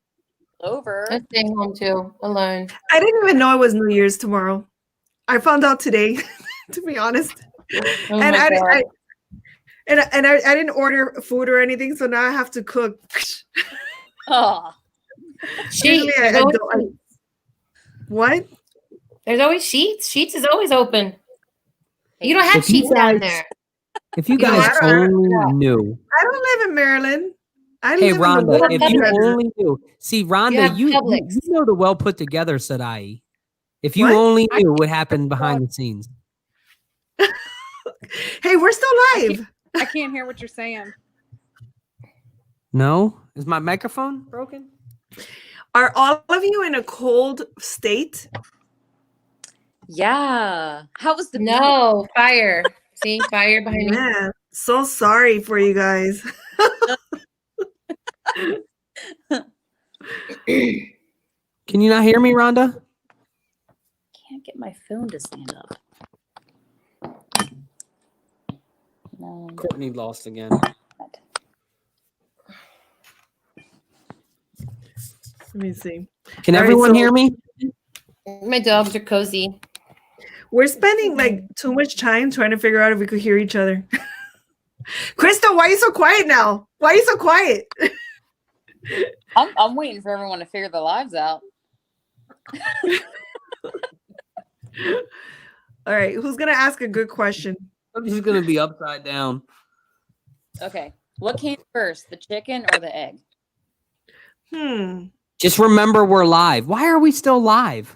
over.
I'm staying home too, alone.
I didn't even know it was New Year's tomorrow. I found out today, to be honest.
Oh
And
my
I
God.
didn't order food or anything, so now I have to cook.
Oh.
Usually
Sheets.
I
There's always
don't-
sheets.
What?
There's always sheets. Sheets is always open. You don't have
If you
sheets down
guys-
there.
If you
You know,
guys
I don't-
only knew.
I don't live in Maryland. I
Hey,
live in the
Rhonda,
Woodland
if you
area.
only knew. See, Rhonda,
have
you
Publix.
know the well put together Sarai. If you
What?
only knew what happened behind the scenes.
Hey, we're still live.
I can't hear what you're saying.
No? Is my microphone broken?
Are all of you in a cold state?
Yeah. How was the
No, fire. See, fire behind me.
Man, so sorry for you guys.
Can you not hear me, Rhonda?
Can't get my phone to stand up. No.
Courtney lost again.
Let me see.
Can
All right,
everyone
so-
hear me?
My dogs are cozy.
We're spending like too much time trying to figure out if we could hear each other. Crystal, why are you so quiet now? Why are you so quiet?
I'm waiting for everyone to figure their lives out.
All right, who's gonna ask a good question?
This is going to be upside down.
Okay. What came first, the chicken or the egg?
Just remember we're live. Why are we still live?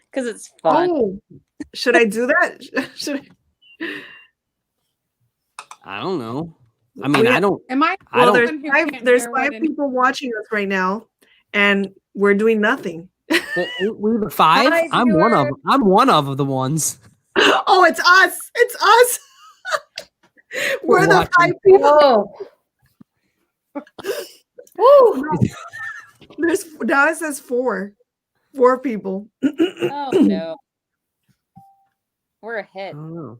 Because it's fun.
Oh, should I do that? Should I?
I don't know. I mean,
We-
I don't.
Am I?
I don't-
There's five people watching us right now, and we're doing nothing.
We were five.
Hi,
I'm one of the ones.
Oh, it's us. It's us. We're the
watching.
5 people.
Whoa. Woo.
There's now it says 4 people.
Oh no. We're a
I
hit.
don't know.